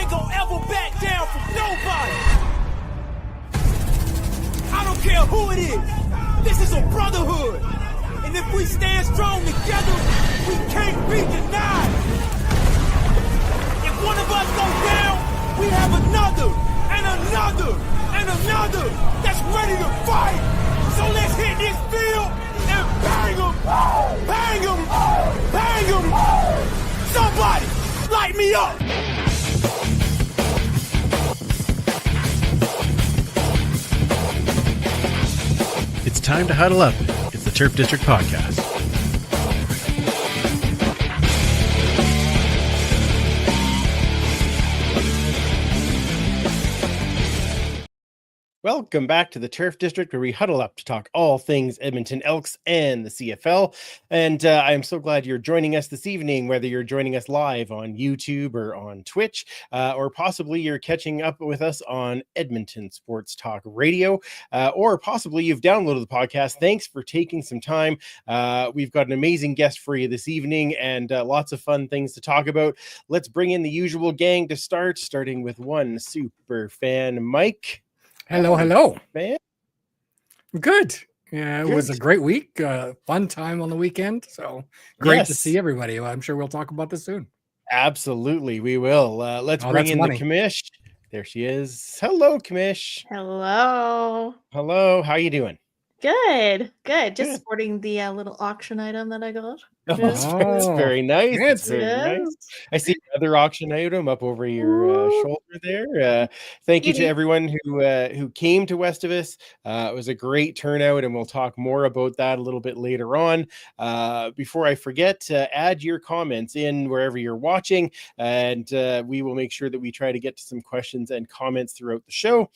ain't gonna ever back down from nobody. I don't care who it is. This is a brotherhood. And if we stand strong together, we can't be denied. If one of us goes down, we have another, and another, and another that's ready to fight. So let's hit this field and bang them, bang them, bang them. Somebody light me up. It's time to huddle up. It's the Turf District Podcast. Welcome back to the Turf District, where we huddle up to talk all things Edmonton Elks and the CFL. And I am so glad you're joining us this evening, whether you're joining us live on YouTube or on Twitch, or possibly you're catching up with us on Edmonton Sports Talk Radio, or possibly you've downloaded the podcast. Thanks for taking some time. We've got an amazing guest for you this evening and lots of fun things to talk about. Let's bring in the usual gang to start, starting with one super fan, Mike. Hello, man. Good. Yeah, it was a great week. Fun time on the weekend. So great to see everybody. I'm sure we'll talk about this soon. Absolutely, we will. Let's bring in the commish. There she is. Hello, commish. Hello. Hello. How you doing? Good. Just sporting the little auction item that I got. Oh, that's very nice. It's very nice. I see another auction item up over your shoulder there. Thank you to everyone who came to Westivus. It was a great turnout, and we'll talk more about that a little bit later on. Before I forget, add your comments in wherever you're watching, and we will make sure that we try to get to some questions and comments throughout the show.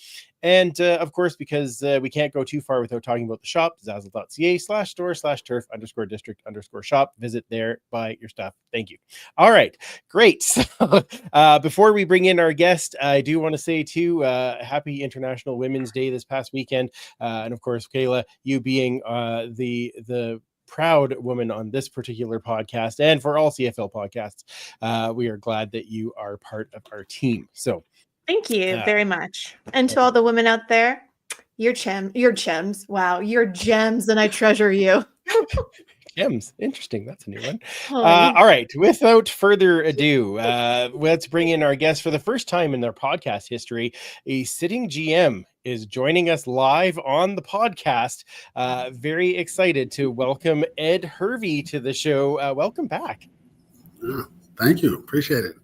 And of course, because we can't go too far without talking about the shop, zazzle.ca/store/turf_district_shop. Visit there, buy your stuff. Thank you. All right, great. So before we bring in our guest, I do want to say too, happy International Women's Day this past weekend. And of course, Kayla, you being the proud woman on this particular podcast and for all CFL podcasts, we are glad that you are part of our team. So thank you very much. And to all the women out there, you're gems. Wow, you're gems, and I treasure you. Gems. Interesting. That's a new one. All right. Without further ado, let's bring in our guest for the first time in their podcast history. A sitting GM is joining us live on the podcast. Very excited to welcome Ed Hervey to the show. Welcome back. Thank you. Appreciate it.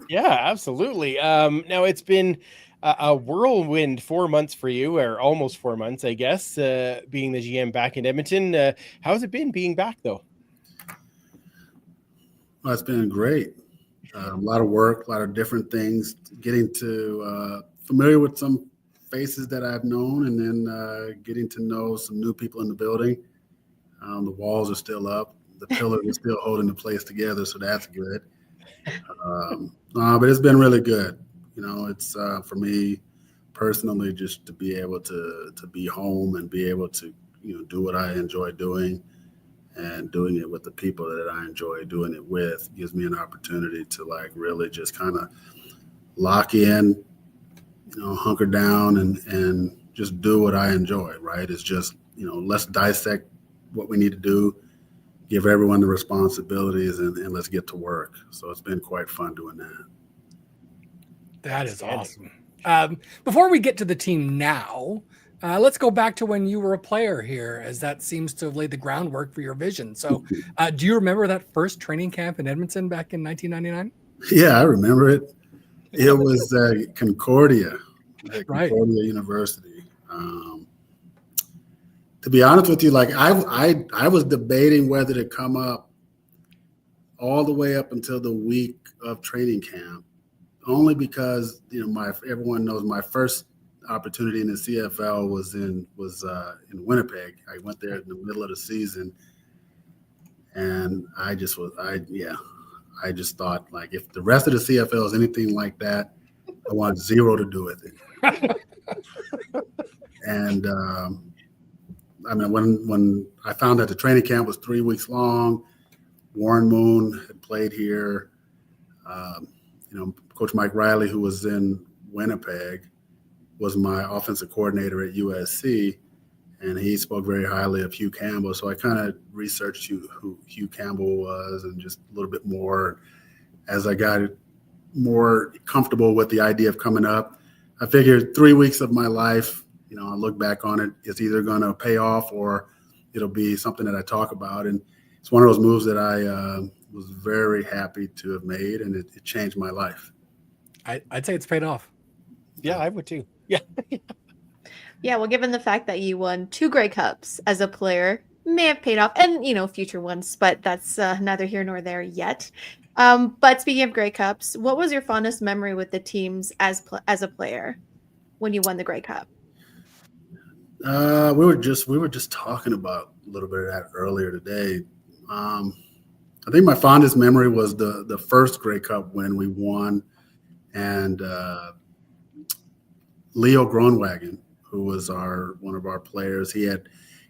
Yeah, absolutely. Now it's been a whirlwind 4 months for you, or almost 4 months, I guess, being the GM back in Edmonton. How's it been being back, though? Well, it's been great. A lot of work, a lot of different things, getting to familiar with some faces that I've known, and then getting to know some new people in the building. The walls are still up. The pillars are still holding the place together, so that's good. But it's been really good. You know, it's for me personally, just to be able to be home and be able to, do what I enjoy doing, and doing it with the people that I enjoy doing it with gives me an opportunity to really just kind of lock in, hunker down and just do what I enjoy, right? It's just, let's dissect what we need to do, give everyone the responsibilities, and let's get to work. So it's been quite fun doing that. That is awesome. Before we get to the team now, let's go back to when you were a player here, as that seems to have laid the groundwork for your vision. So do you remember that first training camp in Edmonton back in 1999? Yeah, I remember it. It was Concordia, Concordia University. To be honest with you, I was debating whether to come up all the way up until the week of training camp, only because everyone knows my first opportunity in the CFL was in Winnipeg. I went there in the middle of the season, and I just thought, if the rest of the CFL is anything like that, I want zero to do with it. And when I found out the training camp was 3 weeks long, Warren Moon had played here. Coach Mike Riley, who was in Winnipeg, was my offensive coordinator at USC, and he spoke very highly of Hugh Campbell. So I kind of researched who Hugh Campbell was and just a little bit more. As I got more comfortable with the idea of coming up, I figured 3 weeks of my life, I look back on it, it's either going to pay off or it'll be something that I talk about. And it's one of those moves that I was very happy to have made, and it changed my life. I'd say it's paid off. Yeah, I would too. Yeah. Yeah, well, given the fact that you won 2 Grey Cups as a player, may have paid off, and future ones, but that's neither here nor there yet. But speaking of Grey Cups, what was your fondest memory with the teams as a player when you won the Grey Cup? We were just talking about a little bit of that earlier today. I think my fondest memory was the first Grey Cup when we won, and Leo Groenwagen, who was one of our players, he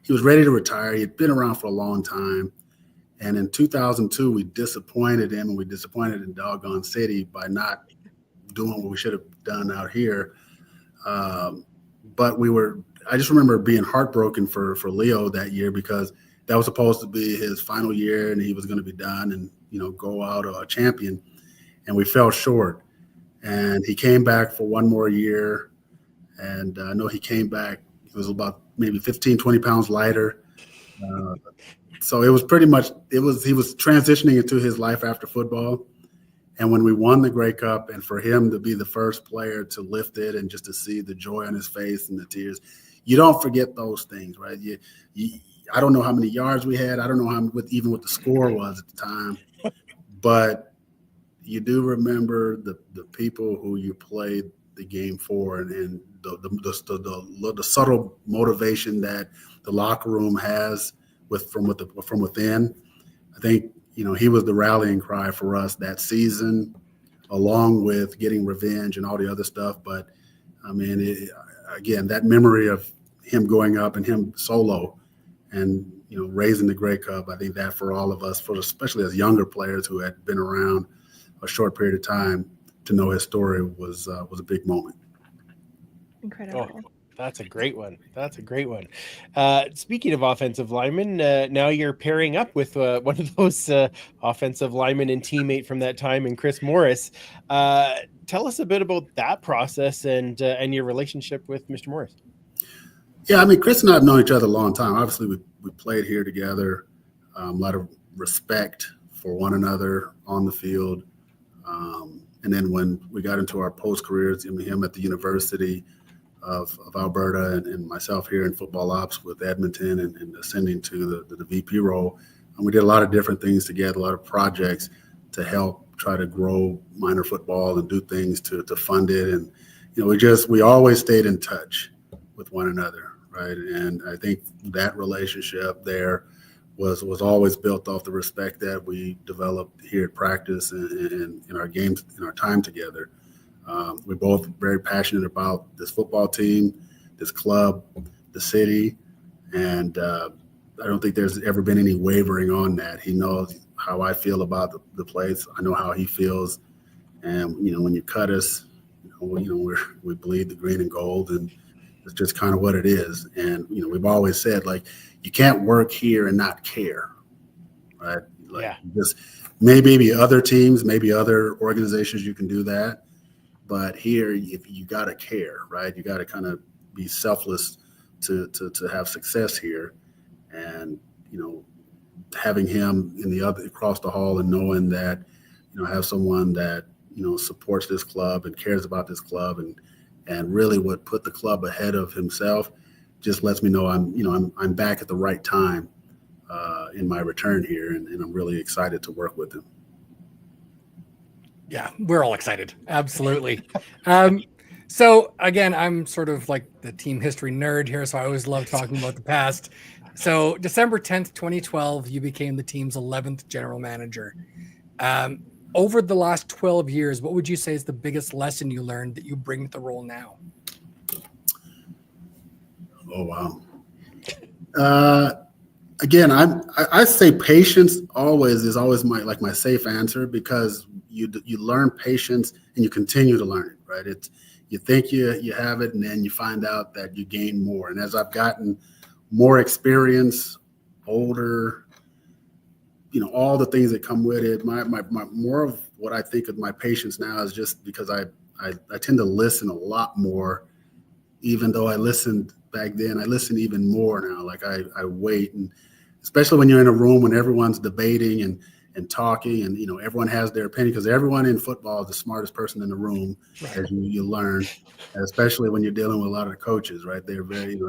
was ready to retire. He had been around for a long time, and in 2002 we disappointed him, and we disappointed in Doggone City by not doing what we should have done out here. But I just remember being heartbroken for Leo that year, because that was supposed to be his final year and he was going to be done and, go out a champion. And we fell short. And he came back for one more year. And I know he came back, he was about maybe 15, 20 pounds lighter. So it was pretty much, he was transitioning into his life after football. And when we won the Grey Cup, and for him to be the first player to lift it and just to see the joy on his face and the tears, you don't forget those things, right? I don't know how many yards we had. I don't know even what the score was at the time, but you do remember the people who you played the game for, and the subtle motivation that the locker room has from within. I think he was the rallying cry for us that season, along with getting revenge and all the other stuff. But I mean, again, that memory of him going up and him solo and, raising the Grey Cup, I think that for all of us, especially as younger players who had been around a short period of time, to know his story was a big moment. Incredible. Oh, that's a great one. Speaking of offensive linemen, now you're pairing up with one of those offensive linemen and teammate from that time, in Chris Morris. Tell us a bit about that process and your relationship with Mr. Morris. Yeah, I mean, Chris and I have known each other a long time. Obviously, we played here together. A lot of respect for one another on the field. And then when we got into our post careers, him at the University of Alberta and myself here in football ops with Edmonton and ascending to the VP role, and we did a lot of different things together, a lot of projects to help try to grow minor football and do things to fund it. And we always stayed in touch with one another, right? And I think that relationship there was always built off the respect that we developed here at practice and in our games, in our time together. We're both very passionate about this football team, this club, the city, and I don't think there's ever been any wavering on that. He knows how I feel about the place. I know how he feels, and when you cut us, we bleed the green and gold, and it's just kind of what it is. And we've always said, like, you can't work here and not care, right? Just maybe other teams, maybe other organizations, you can do that. But here, if you got to care, right? You got to kind of be selfless to have success here. And, having him across the hall and knowing that, have someone that, supports this club and cares about this club and really would put the club ahead of himself, just lets me know I'm back at the right time in my return here. And I'm really excited to work with him. Yeah, we're all excited. Absolutely. So again, I'm sort of like the team history nerd here, so I always love talking about the past. So December 10th, 2012, you became the team's 11th general manager. Over the last 12 years, what would you say is the biggest lesson you learned that you bring to the role now? Oh, wow. Again, I say patience is always my safe answer, because you learn patience and you continue to learn it, right? You think you have it, and then you find out that you gain more. And as I've gotten more experience, older, all the things that come with it, my more of what I think of my patience now is just because I tend to listen a lot more. Even though I listened back then, I listen even more now. Like I wait, and especially when you're in a room when everyone's debating and talking, and everyone has their opinion, because everyone in football is the smartest person in the room, Right. as you learn, and especially when you're dealing with a lot of the coaches, right? They're very,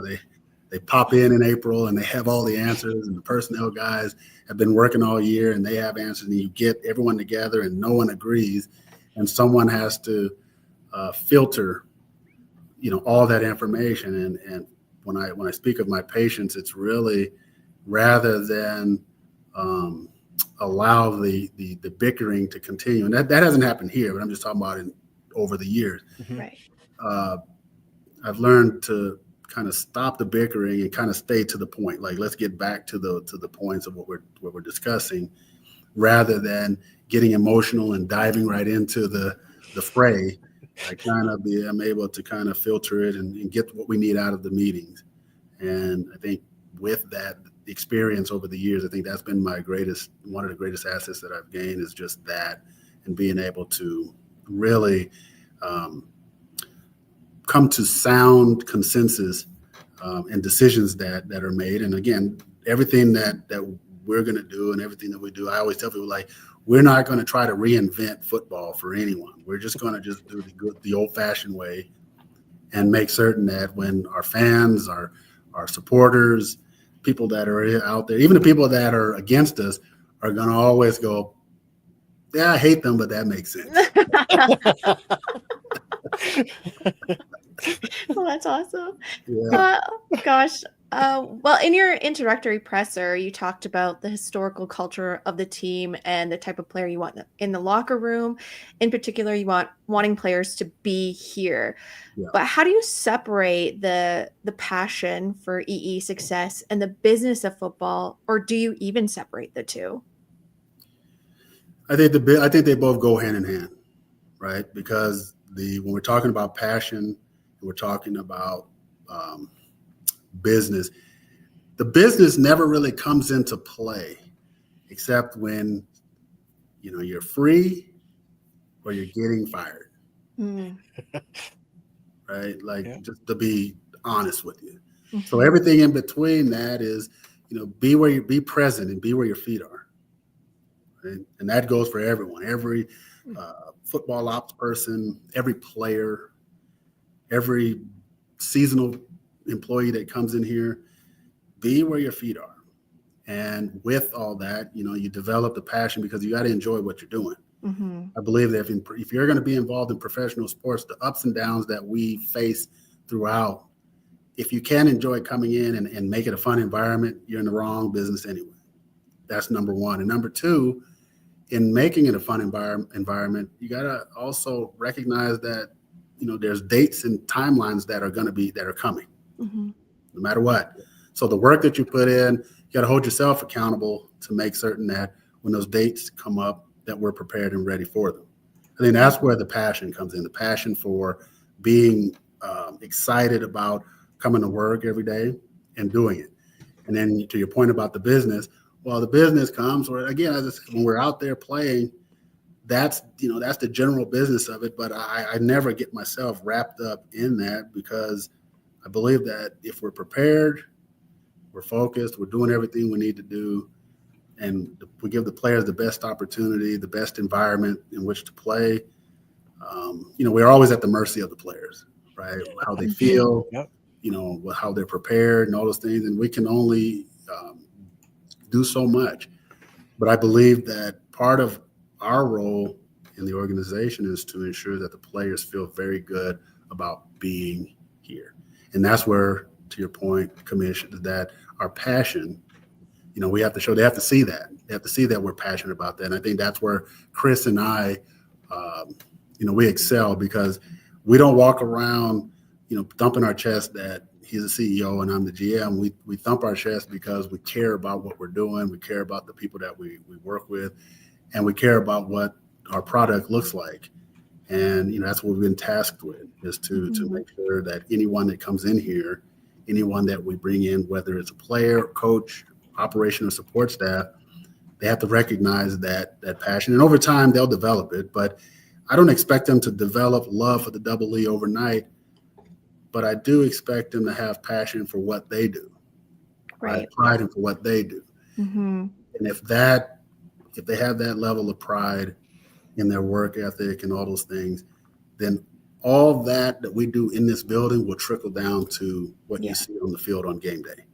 they pop in April and they have all the answers, and the personnel guys have been working all year and they have answers, and you get everyone together and no one agrees, and someone has to filter all that information. And when I speak of my patience, it's really rather than allow the bickering to continue. And that hasn't happened here, but I'm just talking about over the years. Right. I've learned to kind of stop the bickering and kind of stay to the point. Like, let's get back to the points of what we're discussing, rather than getting emotional and diving right into the fray. I'm able to kind of filter it and get what we need out of the meetings. And I think with that experience over the years, I think that's been one of the greatest assets that I've gained, is just that, and being able to really come to sound consensus and decisions that are made. And again, everything that we're going to do and everything that we do, I always tell people, like, we're not going to try to reinvent football for anyone. We're just going to just do the old-fashioned way, and make certain that when our fans, our supporters, people that are out there, even the people that are against us, are going to always go, yeah, I hate them, but that makes sense. Well, that's awesome. Yeah. Gosh. Well, in your introductory presser, you talked about the historical culture of the team and the type of player you want in the locker room. In particular, you wanting players to be here. Yeah. But how do you separate the passion for EE success and the business of football, or do you even separate the two? I think they both go hand in hand, right? Because when we're talking about passion, we're talking about business. The business never really comes into play, except when you're free or you're getting fired. Mm. Right? Like, just to be honest with you. Mm-hmm. So everything in between that is, be present and be where your feet are. Right? And that goes for everyone, every football ops person, every player, every seasonal employee that comes in here. Be where your feet are. And with all that, you develop the passion, because you got to enjoy what you're doing. Mm-hmm. I believe that if you're going to be involved in professional sports, the ups and downs that we face throughout, if you can't enjoy coming in and make it a fun environment, you're in the wrong business anyway. That's number one. And number two, in making it a fun environment, you got to also recognize that, there's dates and timelines that are coming, Mm-hmm. no matter what. So the work that you put in, you got to hold yourself accountable to make certain that when those dates come up, that we're prepared and ready for them. I think that's where the passion comes in, the passion for being excited about coming to work every day and doing it. And then to your point about the business, well, the business comes where, again, when we're out there playing, that's the general business of it. But I never get myself wrapped up in that, because I believe that if we're prepared, we're focused, we're doing everything we need to do, and we give the players the best opportunity, the best environment in which to play, we're always at the mercy of the players, right? How they feel, Yep. How they're prepared and all those things. And we can only do so much. But I believe that part of our role in the organization is to ensure that the players feel very good about being here. And that's where, to your point, Commissioner, that our passion, they have to see that. They have to see that we're passionate about that. And I think that's where Chris and I, we excel, because we don't walk around, thumping our chest that he's a CEO and I'm the GM. We thump our chest because we care about what we're doing. We care about the people that we work with, and we care about what our product looks like. And, that's what we've been tasked with, is to make sure that anyone that comes in here, anyone that we bring in, whether it's a player, coach, operation, or support staff, they have to recognize that passion. And over time, they'll develop it. But I don't expect them to develop love for the Double E overnight. But I do expect them to have passion for what they do, Right. pride in for what they do. Mm-hmm. And if they have that level of pride in their work ethic and all those things, then all that we do in this building will trickle down to what you see on the field on game day.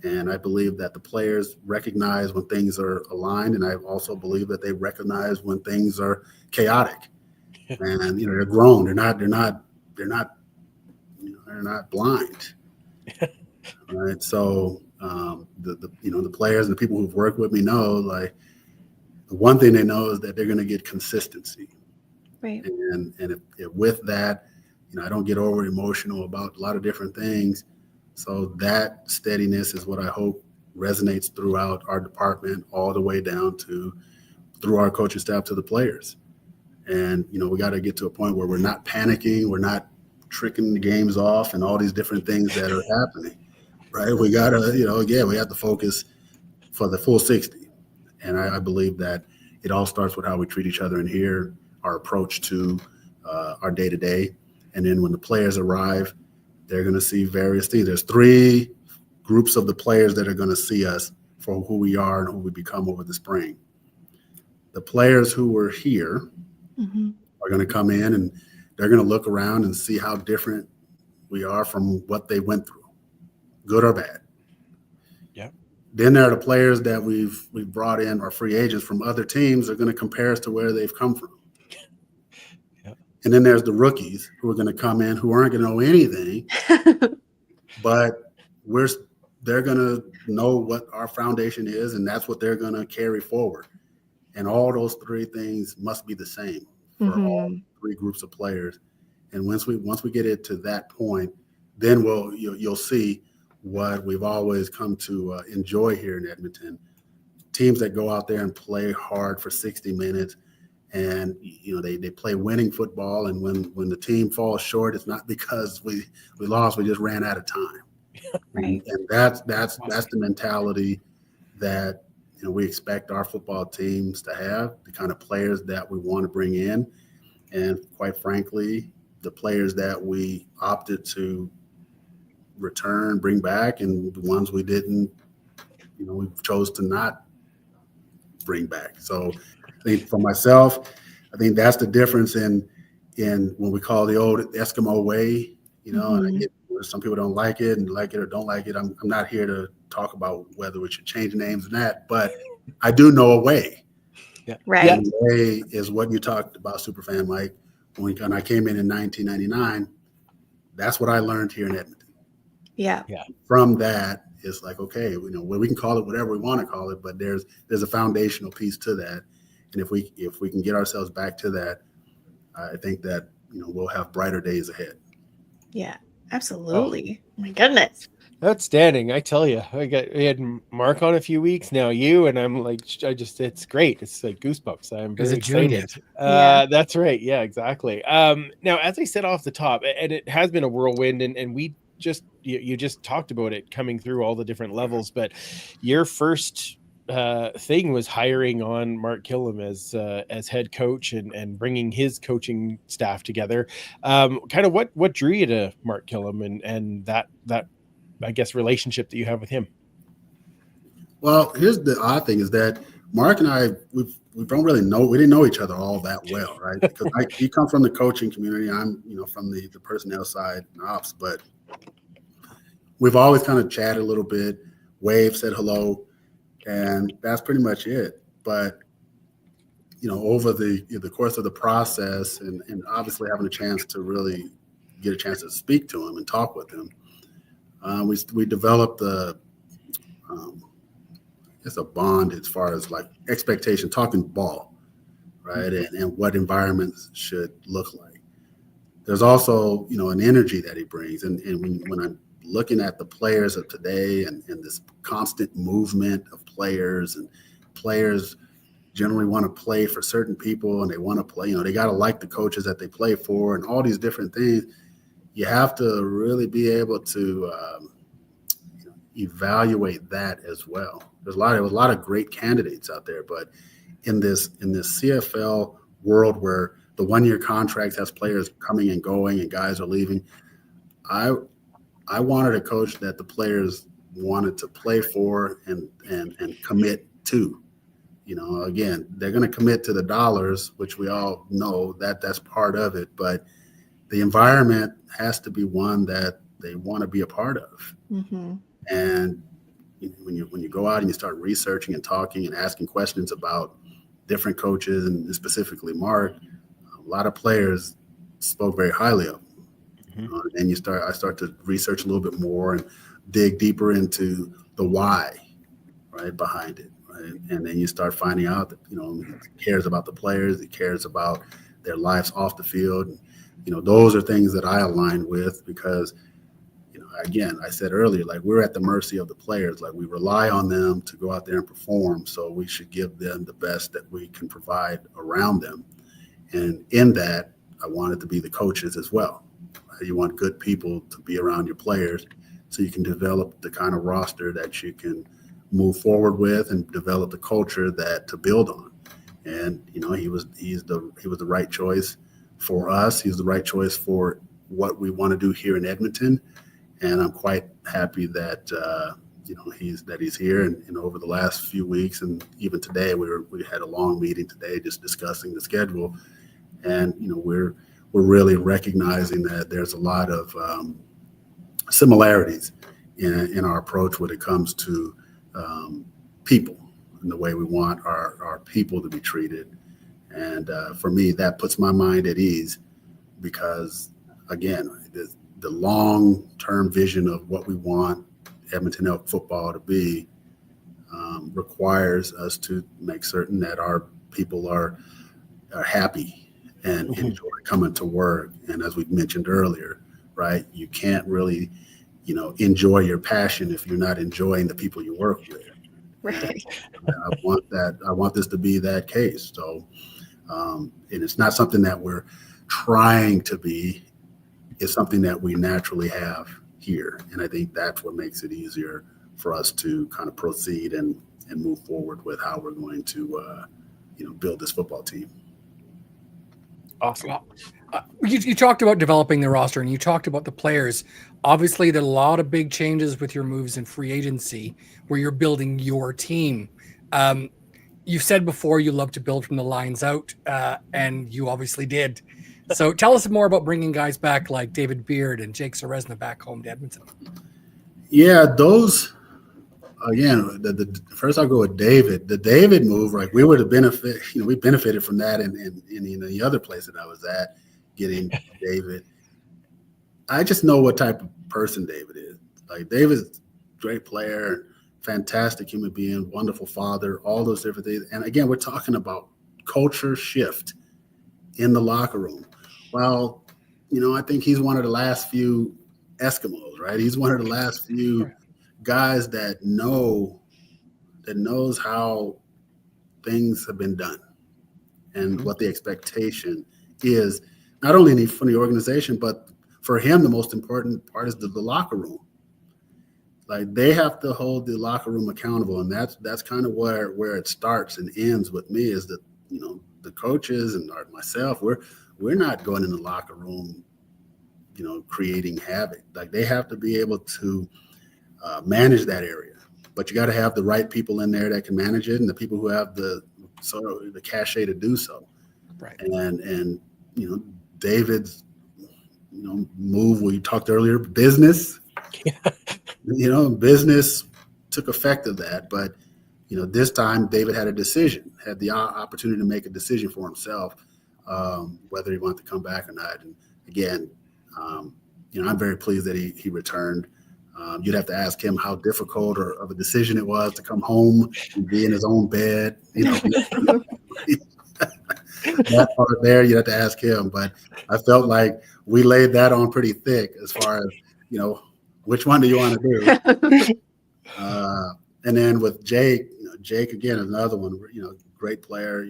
And I believe that the players recognize when things are aligned, and I also believe that they recognize when things are chaotic. And they're grown. They're not blind. Right. So the players and the people who've worked with me know, like, the one thing they know is that they're going to get consistency. Right. And if with that, I don't get over emotional about a lot of different things. So that steadiness is what I hope resonates throughout our department, all the way down through our coaching staff to the players. And, we got to get to a point where we're not panicking. We're not tricking the games off and all these different things that are happening, right? We got to, again, we have to focus for the full 60. And I believe that it all starts with how we treat each other in here, our approach to our day-to-day. And then when the players arrive, they're going to see various things. There's 3 groups of the players that are going to see us for who we are and who we become over the spring. The players who were here are going to come in, and they're going to look around and see how different we are from what they went through, good or bad. Yeah. Then there are the players that we've brought in, our free agents from other teams, are going to compare us to where they've come from. Yeah. And then there's the rookies who are going to come in who aren't going to know anything, but they're going to know what our foundation is, and that's what they're going to carry forward. And all those 3 things must be the same for all 3 groups of players. And once we get it to that point, then you'll see what we've always come to enjoy here in Edmonton. Teams that go out there and play hard for 60 minutes, and they play winning football. And when the team falls short, it's not because we lost; we just ran out of time. Right. And that's the mentality that we expect our football teams to have, the kind of players that we want to bring in, and quite frankly, the players that we opted to bring back, and the ones we didn't, we chose to not bring back. So I think for myself, I think that's the difference in when we call the old Eskimo way, and I get some people don't like it or don't like it. I'm not here to talk about whether we should change names and that, but I do know a way. Yeah. Right. And the way is what you talked about, Superfan Mike. When I came in 1999, that's what I learned here in Edmonton. Yeah. From that, it's like, okay, we can call it whatever we want to call it, but there's a foundational piece to that. And if we can get ourselves back to that, I think that we'll have brighter days ahead. Yeah, absolutely. Oh my goodness. Outstanding. I tell you, we had Mark on a few weeks now, you, and I'm like, it's great. It's like goosebumps. I'm very excited. That's right. Yeah, exactly. Now, as I said off the top, and it has been a whirlwind, and we you just talked about it coming through all the different levels, but your first thing was hiring on Mark Killam as head coach and bringing his coaching staff together. Kind of what drew you to Mark Killam and that I guess relationship that you have with him? Well, here's the odd thing is that Mark and I, we didn't know each other all that well, right? Because he comes from the coaching community. I'm, from the personnel side and ops, but we've always kind of chatted a little bit, waved, said hello, and that's pretty much it. But, over the course of the process and obviously having a chance to really get a chance to speak to him and talk with him, we developed it's a bond as far as like expectation, talking ball, right? And what environments should look like. There's also, an energy that he brings. And when I'm looking at the players of today and this constant movement of players and players generally want to play for certain people, and they want to play, they got to like the coaches that they play for and all these different things. You have to really be able to evaluate that as well. There's a lot of great candidates out there, but in this CFL world where the 1-year contract has players coming and going and guys are leaving, I wanted a coach that the players wanted to play for and commit to. Again, they're going to commit to the dollars, which we all know that's part of it, but the environment has to be one that they want to be a part of. Mm-hmm. And when you go out and you start researching and talking and asking questions about different coaches and specifically Mark, a lot of players spoke very highly of him. Mm-hmm. And I start to research a little bit more and dig deeper into the why, right, behind it. Right? And then you start finding out that, he cares about the players, he cares about their lives off the field. Those are things that I align with because, again, I said earlier, like, we're at the mercy of the players. Like, we rely on them to go out there and perform. So we should give them the best that we can provide around them. And in that, I want it to be the coaches as well. Right? You want good people to be around your players so you can develop the kind of roster that you can move forward with and develop the culture to build on. And, he was the right choice for us. He's the right choice for what we want to do here in Edmonton. And I'm quite happy that he's here. And over the last few weeks, and even today, we had a long meeting today just discussing the schedule. And we're really recognizing that there's a lot of similarities in our approach when it comes to people and the way we want our people to be treated. And for me, that puts my mind at ease because, again, the long-term vision of what we want Edmonton Elk football to be requires us to make certain that our people are happy and enjoy coming to work. And as we mentioned earlier, right, you can't really, enjoy your passion if you're not enjoying the people you work with. Right. I want this to be that case. So, and it's not something that we're trying to be. It's something that we naturally have here. And I think that's what makes it easier for us to kind of proceed and move forward with how we're going to, build this football team. Awesome. You talked about developing the roster and you talked about the players. Obviously, there are a lot of big changes with your moves in free agency where you're building your team. You've said before you love to build from the lines out, and you obviously did. So tell us more about bringing guys back like David Beard and Jake Ceresna back home to Edmonton. Yeah, those, again, first I'll go with David. The David move, like, we would have we benefited from that in the other place that I was at, getting David. I just know what type of person David is. Like, David's a great player, fantastic human being, wonderful father, all those different things. And again, we're talking about culture shift in the locker room. Well, I think he's one of the last few Eskimos, right? He's one of the last few guys that knows how things have been done and what the expectation is, not only from the organization, but for him, the most important part is the locker room. Like, they have to hold the locker room accountable, and that's kind of where it starts and ends with me, is that the coaches and myself, we're not going in the locker room, creating havoc. Like, they have to be able to manage that area, but you got to have the right people in there that can manage it, and the people who have the cachet to do so. Right. And David's move, we talked earlier, business. Business took effect of that, but this time David had the opportunity to make a decision for himself, whether he wanted to come back or not. And again, I'm very pleased that he returned. You'd have to ask him how difficult of a decision it was to come home and be in his own bed. That part there, you have to ask him. But I felt like we laid that on pretty thick as far as, which one do you want to do? And then with Jake, Jake again is another one. great player,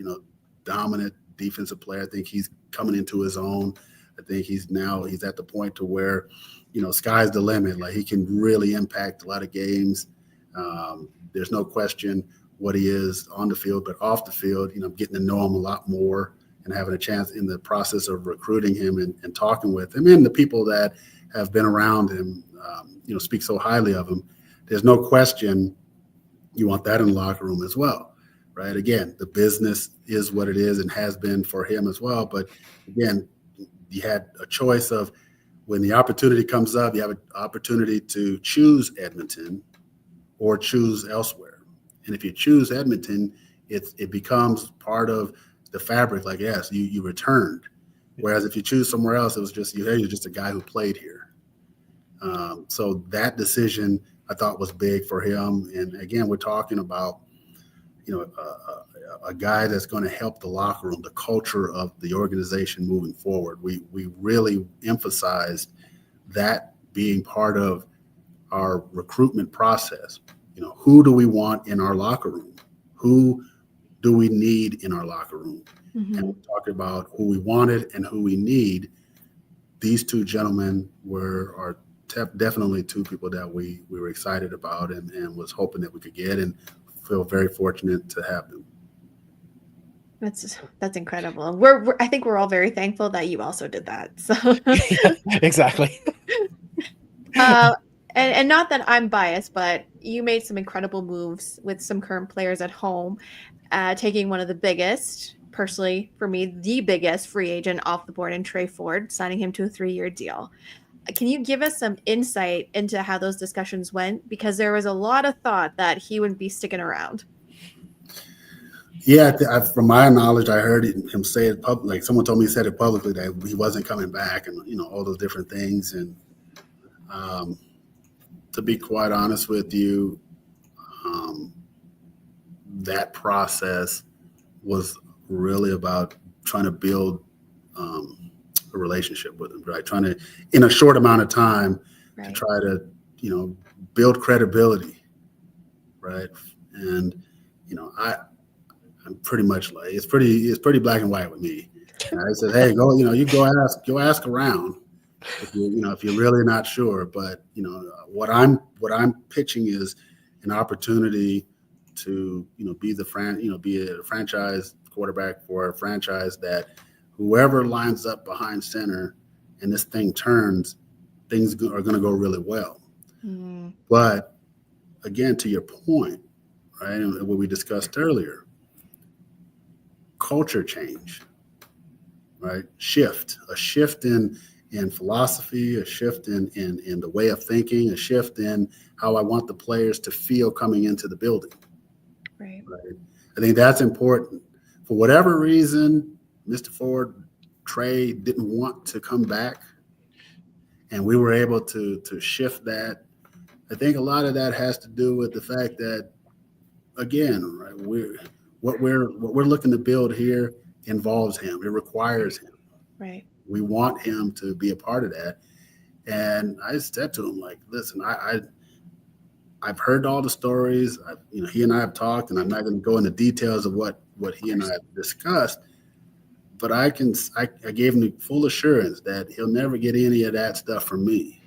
dominant defensive player. I think he's coming into his own. I think he's at the point to where, sky's the limit. Like, he can really impact a lot of games. There's no question what he is on the field, but off the field, getting to know him a lot more and having a chance in the process of recruiting him and talking with him, and the people that have been around him, speak so highly of him. There's no question you want that in the locker room as well, right? Again, the business is what it is and has been for him as well. But again, you had a choice of, when the opportunity comes up, you have an opportunity to choose Edmonton or choose elsewhere. And if you choose Edmonton, it becomes part of the fabric. Like, yes, you returned. Whereas if you choose somewhere else, it was just you're just a guy who played here. So that decision, I thought, was big for him. And again, we're talking about, a guy that's going to help the locker room, the culture of the organization moving forward. We really emphasized that being part of our recruitment process. Who do we want in our locker room? Who do we need in our locker room? Mm-hmm. And we're talking about who we wanted and who we need. These two gentlemen are definitely two people that we were excited about and was hoping that we could get, and feel very fortunate to have them. That's incredible. I think we're all very thankful that you also did that. So Yeah, exactly. And not that I'm biased, but you made some incredible moves with some current players at home, taking one of the biggest, personally for me, the biggest free agent off the board in Trey Ford, signing him to a 3-year deal. Can you give us some insight into how those discussions went? Because there was a lot of thought that he wouldn't be sticking around. Yeah, from my knowledge, I heard him say it publicly. Like, someone told me he said it publicly that he wasn't coming back, and all those different things. And to be quite honest with you, that process was really about trying to build a relationship with him, right? Trying to, in a short amount of time, Right. to try to, build credibility, right? And I'm pretty much like, it's pretty black and white with me. And I said, hey, go ask around if you're really not sure. But what I'm pitching is an opportunity to be a franchise quarterback for a franchise that whoever lines up behind center and this thing turns, things are going to go really well. Mm. But again, to your point, right, and what we discussed earlier, culture change, right? A shift in philosophy, a shift in the way of thinking, a shift in how I want the players to feel coming into the building. Right. I think that's important. For whatever reason, Mr. Ford, Trey didn't want to come back, and we were able to shift that. I think a lot of that has to do with the fact that, again, right, what we're looking to build here involves him. It requires him. Right. We want him to be a part of that. And I said to him, like, listen, I've heard all the stories. He and I have talked, and I'm not going to go into details of what he and I have discussed. But I gave him the full assurance that he'll never get any of that stuff from me.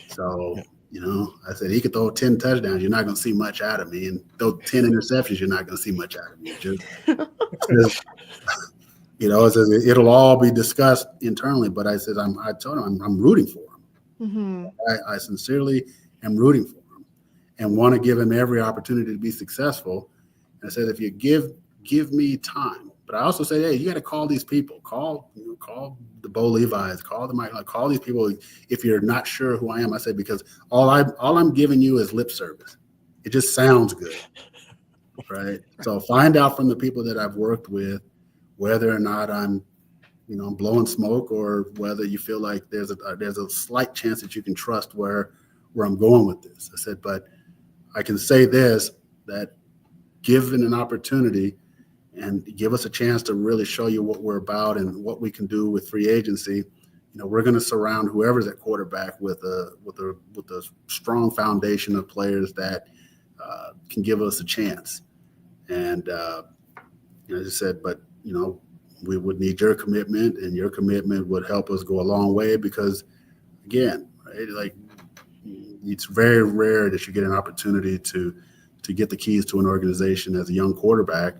So, I said, he could throw 10 touchdowns. You're not going to see much out of me. And throw 10 interceptions, you're not going to see much out of me. It'll all be discussed internally. But I said, I told him I'm rooting for him. Mm-hmm. I sincerely am rooting for him and want to give him every opportunity to be successful. And I said, if you give me time. But I also say, hey, you got to call these people. Call the Bo Levi's. Call the Mike. Call these people if you're not sure who I am. I said, because all I'm giving you is lip service. It just sounds good, right? So find out from the people that I've worked with whether or not I'm blowing smoke, or whether you feel like there's a slight chance that you can trust where I'm going with this. I said, but I can say this, that given an opportunity and give us a chance to really show you what we're about and what we can do with free agency, we're going to surround whoever's at quarterback with a strong foundation of players that can give us a chance. And I just said, but we would need your commitment, and your commitment would help us go a long way because, again, right, like it's very rare that you get an opportunity to get the keys to an organization as a young quarterback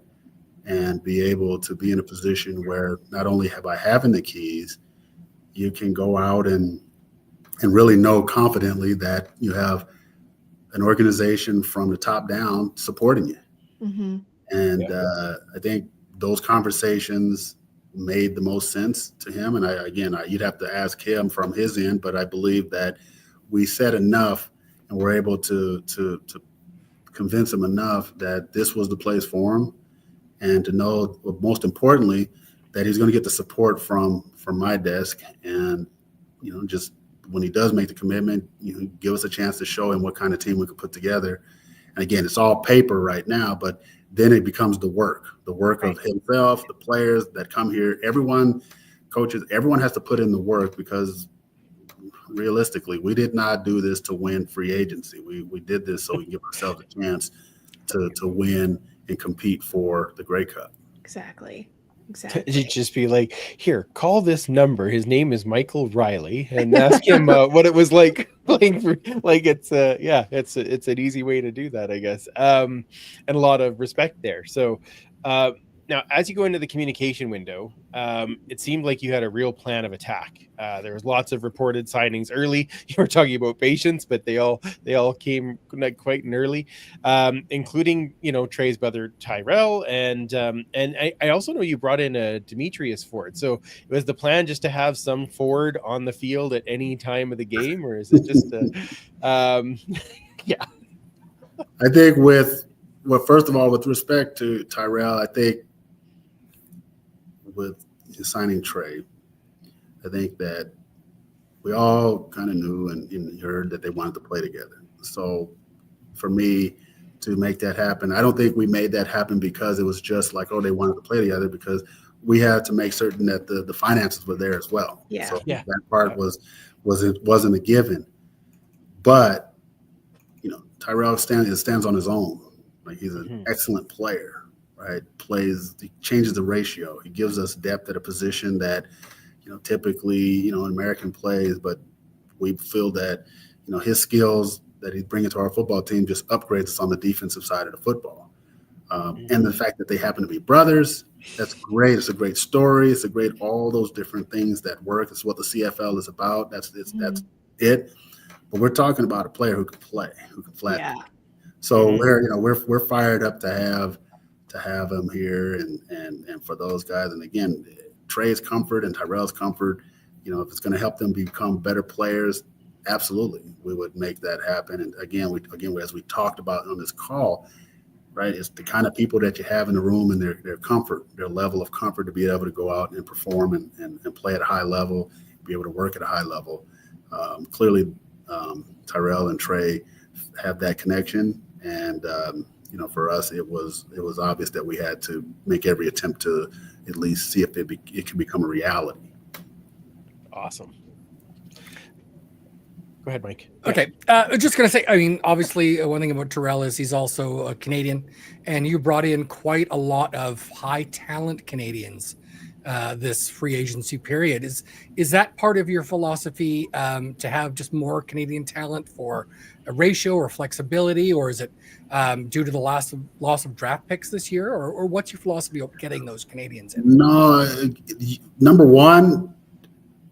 and be able to be in a position where not only by having the keys, you can go out and really know confidently that you have an organization from the top down supporting you. Mm-hmm. And I think those conversations made the most sense to him. And you'd have to ask him from his end, but I believe that we said enough and we're able to convince him enough that this was the place for him, and to know, most importantly, that he's going to get the support from my desk. And, just when he does make the commitment, give us a chance to show him what kind of team we could put together. And again, it's all paper right now, but then it becomes the work Right. of himself, the players that come here, everyone, coaches, everyone has to put in the work, because realistically, we did not do this to win free agency. We did this so we can give ourselves a chance to win and compete for the Grey Cup. Exactly. You'd just be like, here, call this number. His name is Michael Riley, and ask him what it was like playing for. Like, it's an easy way to do that, I guess. And a lot of respect there. So now, as you go into the communication window, it seemed like you had a real plan of attack. There was lots of reported signings early. You were talking about patience, but they all came quite early, including Trey's brother Tyrell, and I also know you brought in a Demetrius Ford. So it was the plan just to have some Ford on the field at any time of the game, or is it just yeah? I think first of all, with respect to Tyrell, I think with signing Trey, I think that we all kind of knew and heard that they wanted to play together. So for me to make that happen, I don't think we made that happen because it was just like, oh, they wanted to play together, because we had to make certain that the finances were there as well. Yeah. So that part wasn't a given. But Tyrell stands on his own. Like, he's an excellent player. Right, he changes the ratio. He gives us depth at a position that, typically, in American plays, but we feel that, his skills that he's bringing to our football team just upgrades us on the defensive side of the football. And the fact that they happen to be brothers, that's great. It's a great story. It's a great, all those different things that work. It's what the CFL is about. That's it. But we're talking about a player who can play, who can flat. Yeah. So we're fired up to have him here and for those guys. And again, Trey's comfort and Tyrell's comfort, if it's going to help them become better players, absolutely, we would make that happen. And again, as we talked about on this call, right, it's the kind of people that you have in the room and their comfort, their level of comfort to be able to go out and perform and play at a high level, be able to work at a high level. Clearly, Tyrell and Trey have that connection. And, for us, it was obvious that we had to make every attempt to at least see if it can become a reality. Awesome. Go ahead, Mike. Okay. Just going to say, I mean, obviously, one thing about Tyrell is he's also a Canadian, and you brought in quite a lot of high talent Canadians this free agency period. Is that part of your philosophy, to have just more Canadian talent for a ratio or flexibility, or is it due to the loss of draft picks this year, or what's your philosophy of getting those Canadians in? No, number one,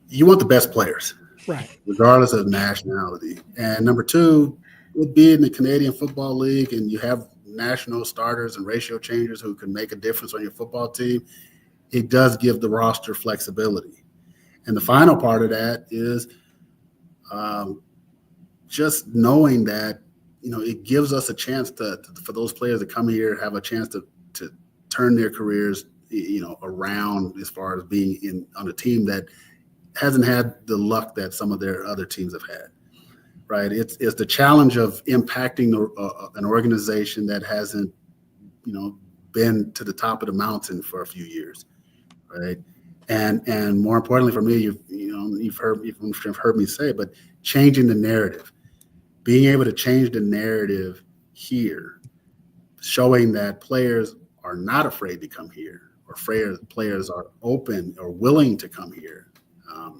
you want the best players, right, regardless of nationality. And number two, with being in the Canadian Football League and you have national starters and ratio changers who can make a difference on your football team, it does give the roster flexibility. And the final part of that is just knowing that, it gives us a chance for those players to come here, have a chance to turn their careers, around as far as being on a team that hasn't had the luck that some of their other teams have had, right? It's the challenge of impacting an organization that hasn't, been to the top of the mountain for a few years, right? And more importantly for me, you've heard me say, but changing the narrative, being able to change the narrative here, showing that players are not afraid to come here, or players are open or willing to come here.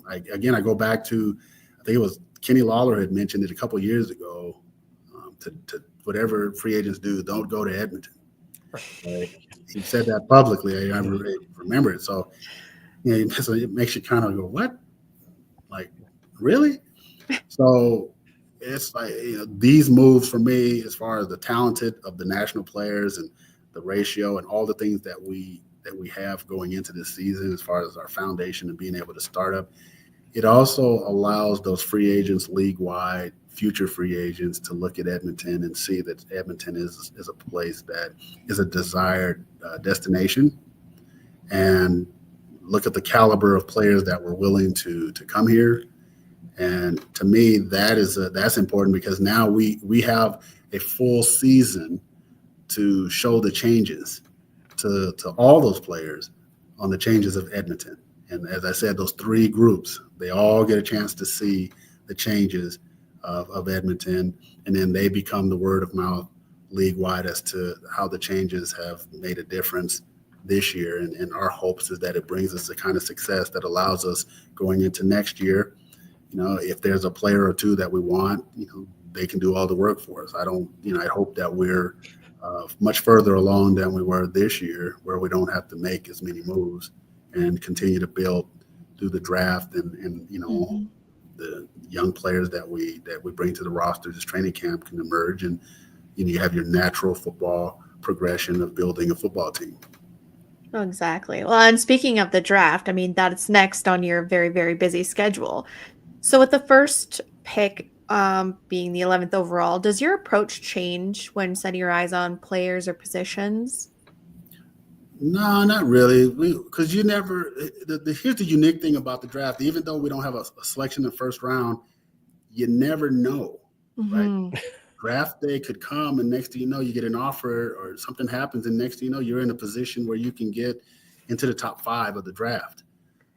I go back to, I think it was Kenny Lawler had mentioned it a couple of years ago, to whatever free agents do, don't go to Edmonton. Right? He said that publicly. I remember it. So, so it makes you kind of go, what? Like, really? So it's like, these moves for me, as far as the talented of the national players and the ratio and all the things that we have going into this season, as far as our foundation and being able to start up, it also allows those free agents league-wide, future free agents, to look at Edmonton and see that Edmonton is a place that is a desired destination, and look at the caliber of players that were willing to come here. And to me, that's important, because now we have a full season to show the changes to all those players on the changes of Edmonton. And as I said, those three groups, they all get a chance to see the changes of Edmonton, and then they become the word of mouth league-wide as to how the changes have made a difference this year. And our hopes is that it brings us the kind of success that allows us going into next year. If there's a player or two that we want, they can do all the work for us. I hope that we're much further along than we were this year, where we don't have to make as many moves and continue to build through the draft and the young players that we bring to the roster. This training camp can emerge, and you have your natural football progression of building a football team. Oh, exactly. Well, and speaking of the draft, I mean, that's next on your very, very busy schedule. So with the first pick being the 11th overall, does your approach change when setting your eyes on players or positions? No, not really. Because you never. Here's the unique thing about the draft. Even though we don't have a selection in the first round, you never know, right? Draft day could come, and next thing you know, you get an offer or something happens, and next thing you know, you're in a position where you can get into the top 5 of the draft.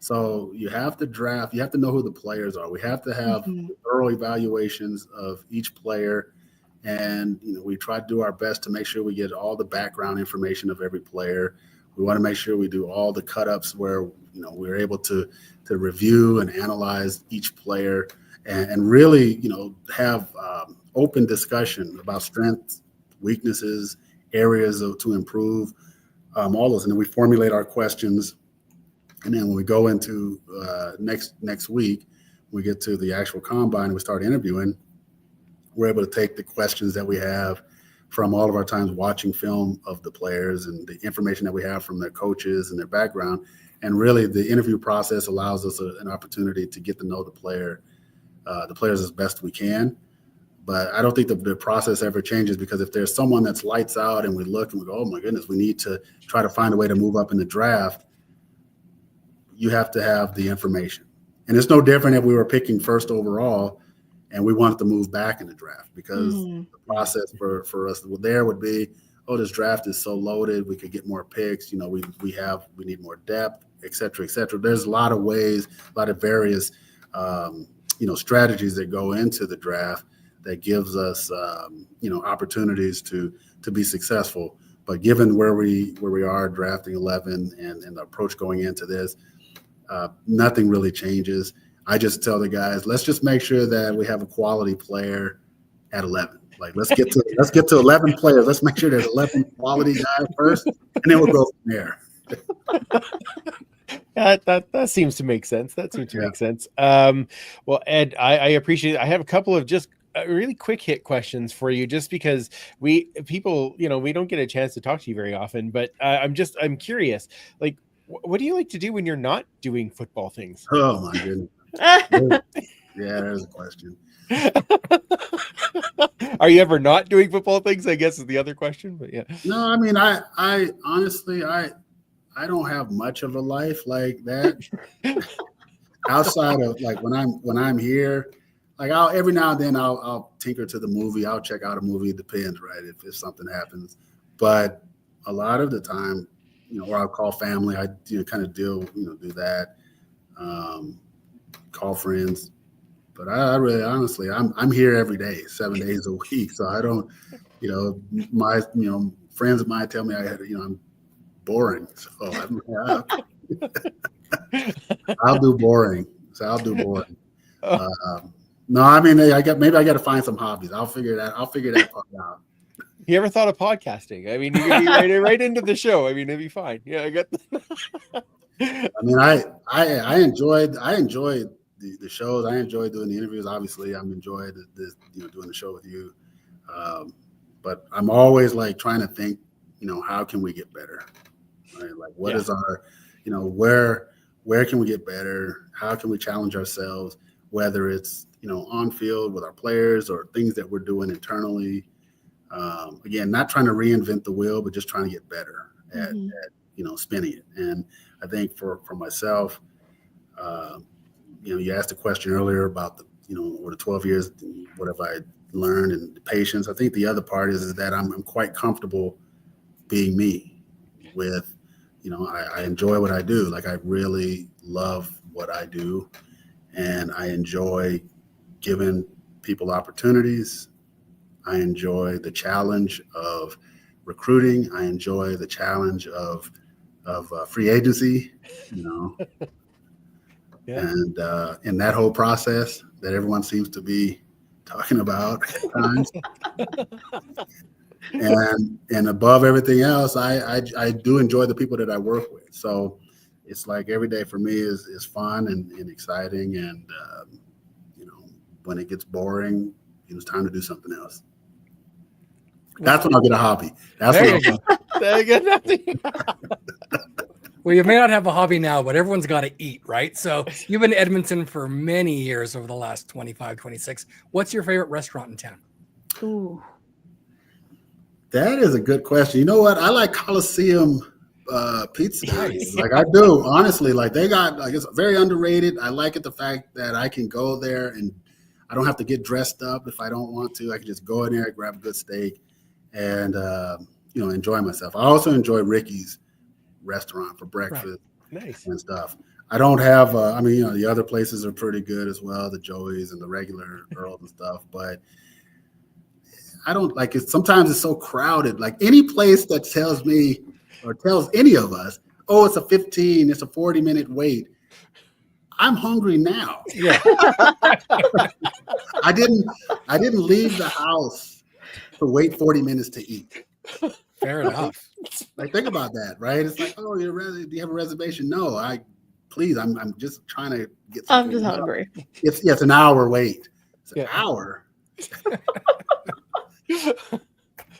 So you have to draft. You have to know who the players are. We have to have thorough evaluations of each player. And, we try to do our best to make sure we get all the background information of every player. We want to make sure we do all the cut-ups where, we're able to review and analyze each player and really, have open discussion about strengths, weaknesses, areas to improve, all those. And then we formulate our questions. And then when we go into next week, we get to the actual combine and we start interviewing, we're able to take the questions that we have from all of our times watching film of the players and the information that we have from their coaches and their background. And really the interview process allows us an opportunity to get to know the players as best we can. But I don't think the process ever changes, because if there's someone that's lights out and we look and we go, oh my goodness, we need to try to find a way to move up in the draft, you have to have the information. And it's no different if we were picking first overall and we wanted to move back in the draft, because the process for us there would be, oh, this draft is so loaded, we could get more picks. We need more depth, et cetera, et cetera. There's a lot of ways, a lot of various, strategies that go into the draft that gives us, opportunities to be successful. But given where we are drafting 11 and the approach going into this, nothing really changes. I just tell the guys, let's just make sure that we have a quality player at 11. Like, let's get to 11 players. Let's make sure there's 11 quality guys first, and then we'll go from there. That seems to make sense. Make sense. Well, Ed, I appreciate it. I have a couple of just really quick hit questions for you, just because we don't get a chance to talk to you very often, but I'm curious, like, what do you like to do when you're not doing football things? Oh my goodness. Yeah, there's a question. Are you ever not doing football things, I guess, is the other question. But yeah. No, I mean, I honestly, I don't have much of a life like that. Outside of, like, when I'm here, like, every now and then I'll tinker to the movie. I'll check out a movie. It depends, right? If something happens, but a lot of the time, or I'll call family. I kind of do that. Call friends, but I really, honestly, I'm here every day, 7 days a week. So I don't, my friends of mine tell me I'm boring. So I'll do boring. No, I mean, maybe I got to find some hobbies. I'll figure that part out. You ever thought of podcasting? I mean, you could be right into the show. I mean, it'd be fine. Yeah, I got. I mean, I enjoyed the shows. I enjoyed doing the interviews. Obviously, I'm enjoying this, doing the show with you. But I'm always like trying to think, how can we get better? Right? Like, what is our, where can we get better? How can we challenge ourselves? Whether it's on field with our players or things that we're doing internally. Again, not trying to reinvent the wheel, but just trying to get better at spinning it. And I think for myself, you asked a question earlier about over the 12 years, what have I learned and the patience. I think the other part is that I'm quite comfortable being me with, I enjoy what I do. Like, I really love what I do, and I enjoy giving people opportunities. I enjoy the challenge of recruiting. I enjoy the challenge of free agency, and in that whole process that everyone seems to be talking about at times. And above everything else, I do enjoy the people that I work with. So it's like every day for me is fun and exciting. And when it gets boring, it's time to do something else. That's when I'll get a hobby. That's There when you Well, you may not have a hobby now, but everyone's got to eat, right? So you've been in Edmonton for many years over the last 25, 26. What's your favorite restaurant in town? Ooh. That is a good question. You know what? I like Coliseum pizza. Nice. Like, I do, honestly. Like, they got, like, it's very underrated. I like it, the fact that I can go there and I don't have to get dressed up if I don't want to. I can just go in there, grab a good steak, and enjoy myself. I also enjoy Ricky's restaurant for breakfast. Right. Nice. And stuff. I don't have the other places are pretty good as well, the Joey's and the regular Earls and stuff, but I don't like it. Sometimes it's so crowded. Like, any place that tells me or tells any of us, oh, it's a 40-minute wait, I'm hungry now. Yeah. I didn't leave the house to wait 40 minutes to eat. Fair enough. Like, think about that, right? It's like, oh, do you have a reservation? No, I'm just trying to get something. I'm just hungry. It's an hour wait. It's an hour.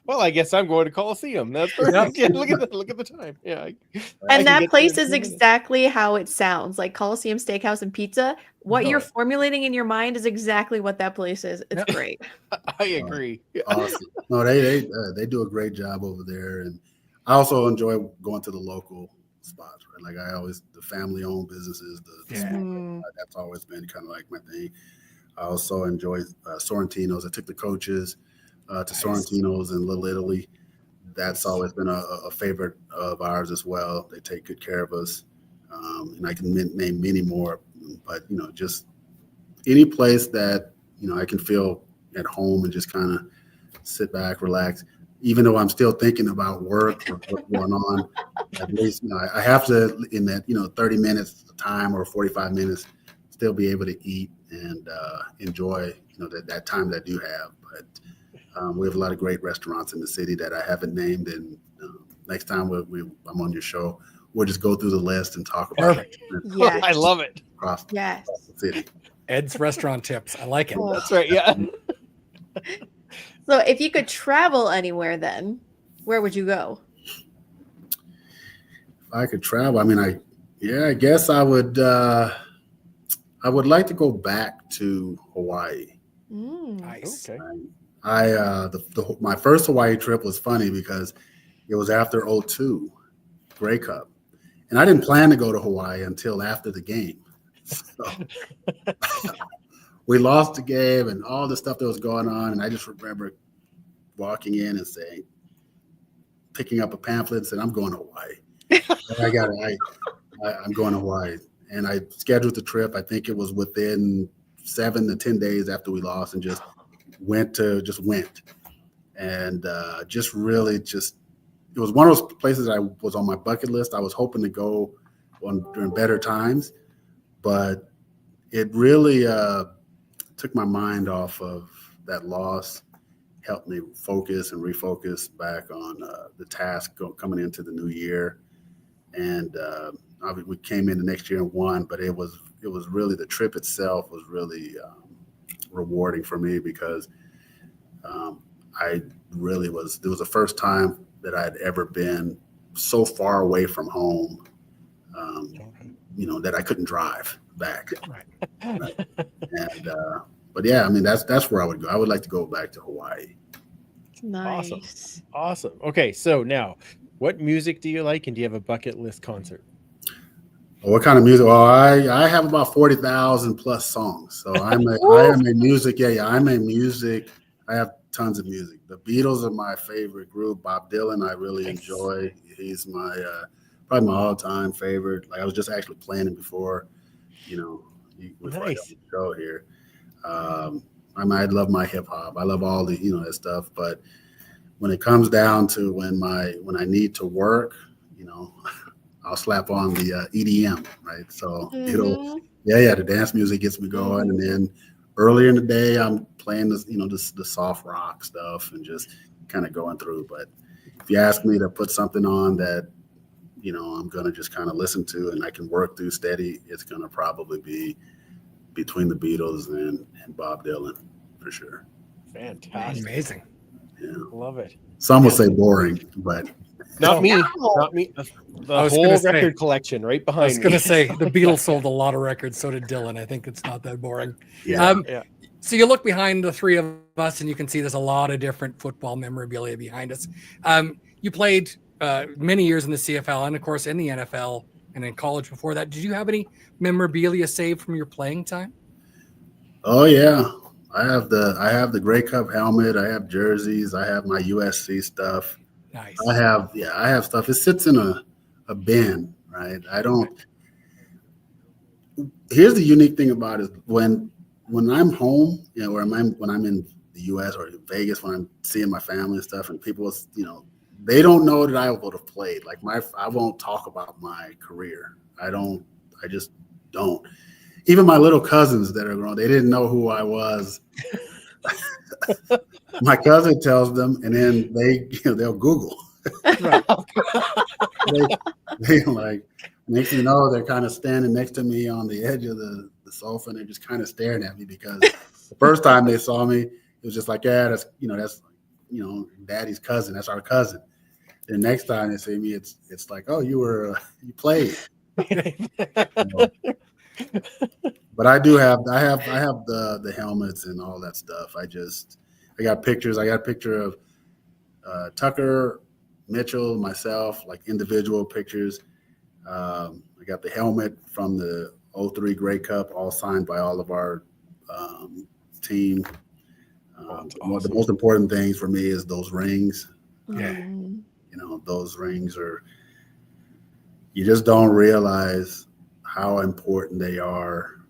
Well, I guess I'm going to Coliseum. That's perfect. Yeah, look at the time. Yeah. And that place is exactly how it sounds. Like Coliseum Steakhouse and Pizza. What you're formulating in your mind is exactly what that place is. It's great. I agree. Awesome. No, they do a great job over there, and I also enjoy going to the local spots. Right? Like, the family-owned businesses. That's always been kind of like my thing. I also enjoy Sorrentino's. I took the coaches to Sorrentino's in Little Italy. That's always been a favorite of ours as well. They take good care of us. And I can name many more, but, just any place that, I can feel at home and just kind of sit back, relax, even though I'm still thinking about work or what's going on. At least, I have to, in that, 30 minutes time or 45 minutes, still be able to eat and enjoy, that time that I do have. But we have a lot of great restaurants in the city that I haven't named, and next time I'm on your show, we'll just go through the list and talk about it. Yeah, I love it. Across the city. Ed's restaurant tips. I like it. That's right. Yeah. So if you could travel anywhere, then where would you go? If I could travel, I mean, I guess I would like to go back to Hawaii. Nice. Okay. My first Hawaii trip was funny because it was after 2002 Grey Cup, and I didn't plan to go to Hawaii until after the game. So we lost the game and all the stuff that was going on, and I just remember walking in and picking up a pamphlet and saying, "I'm going to Hawaii." I'm going to Hawaii, and I scheduled the trip. I think it was within 7 to 10 days after we lost, and went and just really it was one of those places I was on my bucket list. I was hoping to go during better times, but it really took my mind off of that loss, helped me focus and refocus back on the task coming into the new year. And obviously we came in the next year and won, but it was really, the trip itself was really rewarding for me, because it was the first time that I'd ever been so far away from home, that I couldn't drive back. Right. And but yeah, I mean, that's where I would go. I would like to go back to Hawaii. Nice. Awesome. Okay, so now, what music do you like, and do you have a bucket list concert? What kind of music? Well, I have about 40,000 plus songs. So I am a music. Yeah, I'm a music. I have tons of music. The Beatles are my favorite group. Bob Dylan, I really enjoy. He's my probably my all-time favorite. Like, I was just actually playing him before, before I got the show here. I love my hip hop. I love all the that stuff. But when it comes down to when I need to work, I'll slap on the EDM, right? So the dance music gets me going, and then earlier in the day I'm playing this, the soft rock stuff and just kind of going through. But if you ask me to put something on that, I'm gonna just kind of listen to and I can work through steady, it's gonna probably be between the Beatles and Bob Dylan for sure. Fantastic. Amazing. Yeah. Love it. Some will say boring, but not me. Not me. The whole record collection right behind me. I was going to say the Beatles sold a lot of records. So did Dylan. I think it's not that boring. Yeah. So you look behind the three of us and you can see there's a lot of different football memorabilia behind us. You played many years in the CFL and of course in the NFL and in college before that. Did you have any memorabilia saved from your playing time? Oh yeah. I have the Grey Cup helmet. I have jerseys. I have my USC stuff. Nice. I have stuff. It sits in a bin, right? Here's the unique thing about it. When I'm home, when I'm in the US or Vegas, when I'm seeing my family and stuff, and people, they don't know that I would have played. Like I won't talk about my career. I just don't. Even my little cousins that are grown, they didn't know who I was. My cousin tells them, and then they'll Google. Right. they like, next thing you know, they're kind of standing next to me on the edge of the sofa, and they're just kind of staring at me, because the first time they saw me, it was just like, yeah, that's Daddy's cousin. That's our cousin. The next time they see me, it's like, oh, you played. But I have the helmets and all that stuff. I got pictures. I got a picture of Tucker, Mitchell, myself, like individual pictures. I got the helmet from the 03 Grey Cup, all signed by all of our team. The most important things for me is those rings. Yeah. Those rings you just don't realize how important they are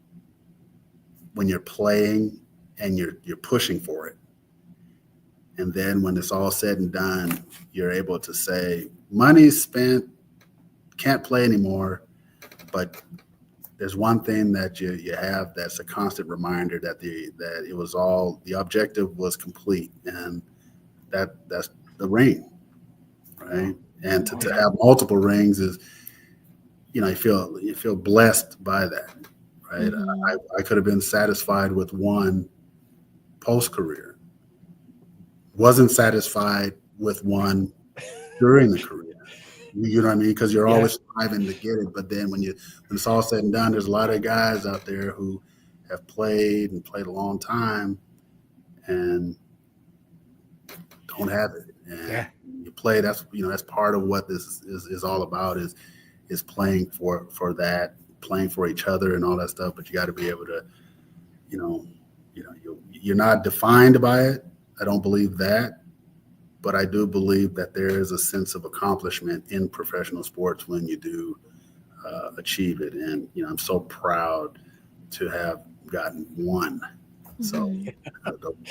when you're playing and you're pushing for it. And then when it's all said and done, you're able to say, money's spent, can't play anymore, but there's one thing that you have that's a constant reminder that it was all, the objective was complete, and that's the ring, right? And to have multiple rings is, you feel blessed by that, right? Mm-hmm. I could have been satisfied with one post-career. Wasn't satisfied with one during the career. You know what I mean? Because you're always striving to get it. But then when it's all said and done, there's a lot of guys out there who have played a long time and don't have it. And you play, that's part of what this is all about, is playing for that, playing for each other and all that stuff. But you got to be able to, you're not defined by it. I don't believe that. But I do believe that there is a sense of accomplishment in professional sports when you do achieve it. And, I'm so proud to have gotten one. So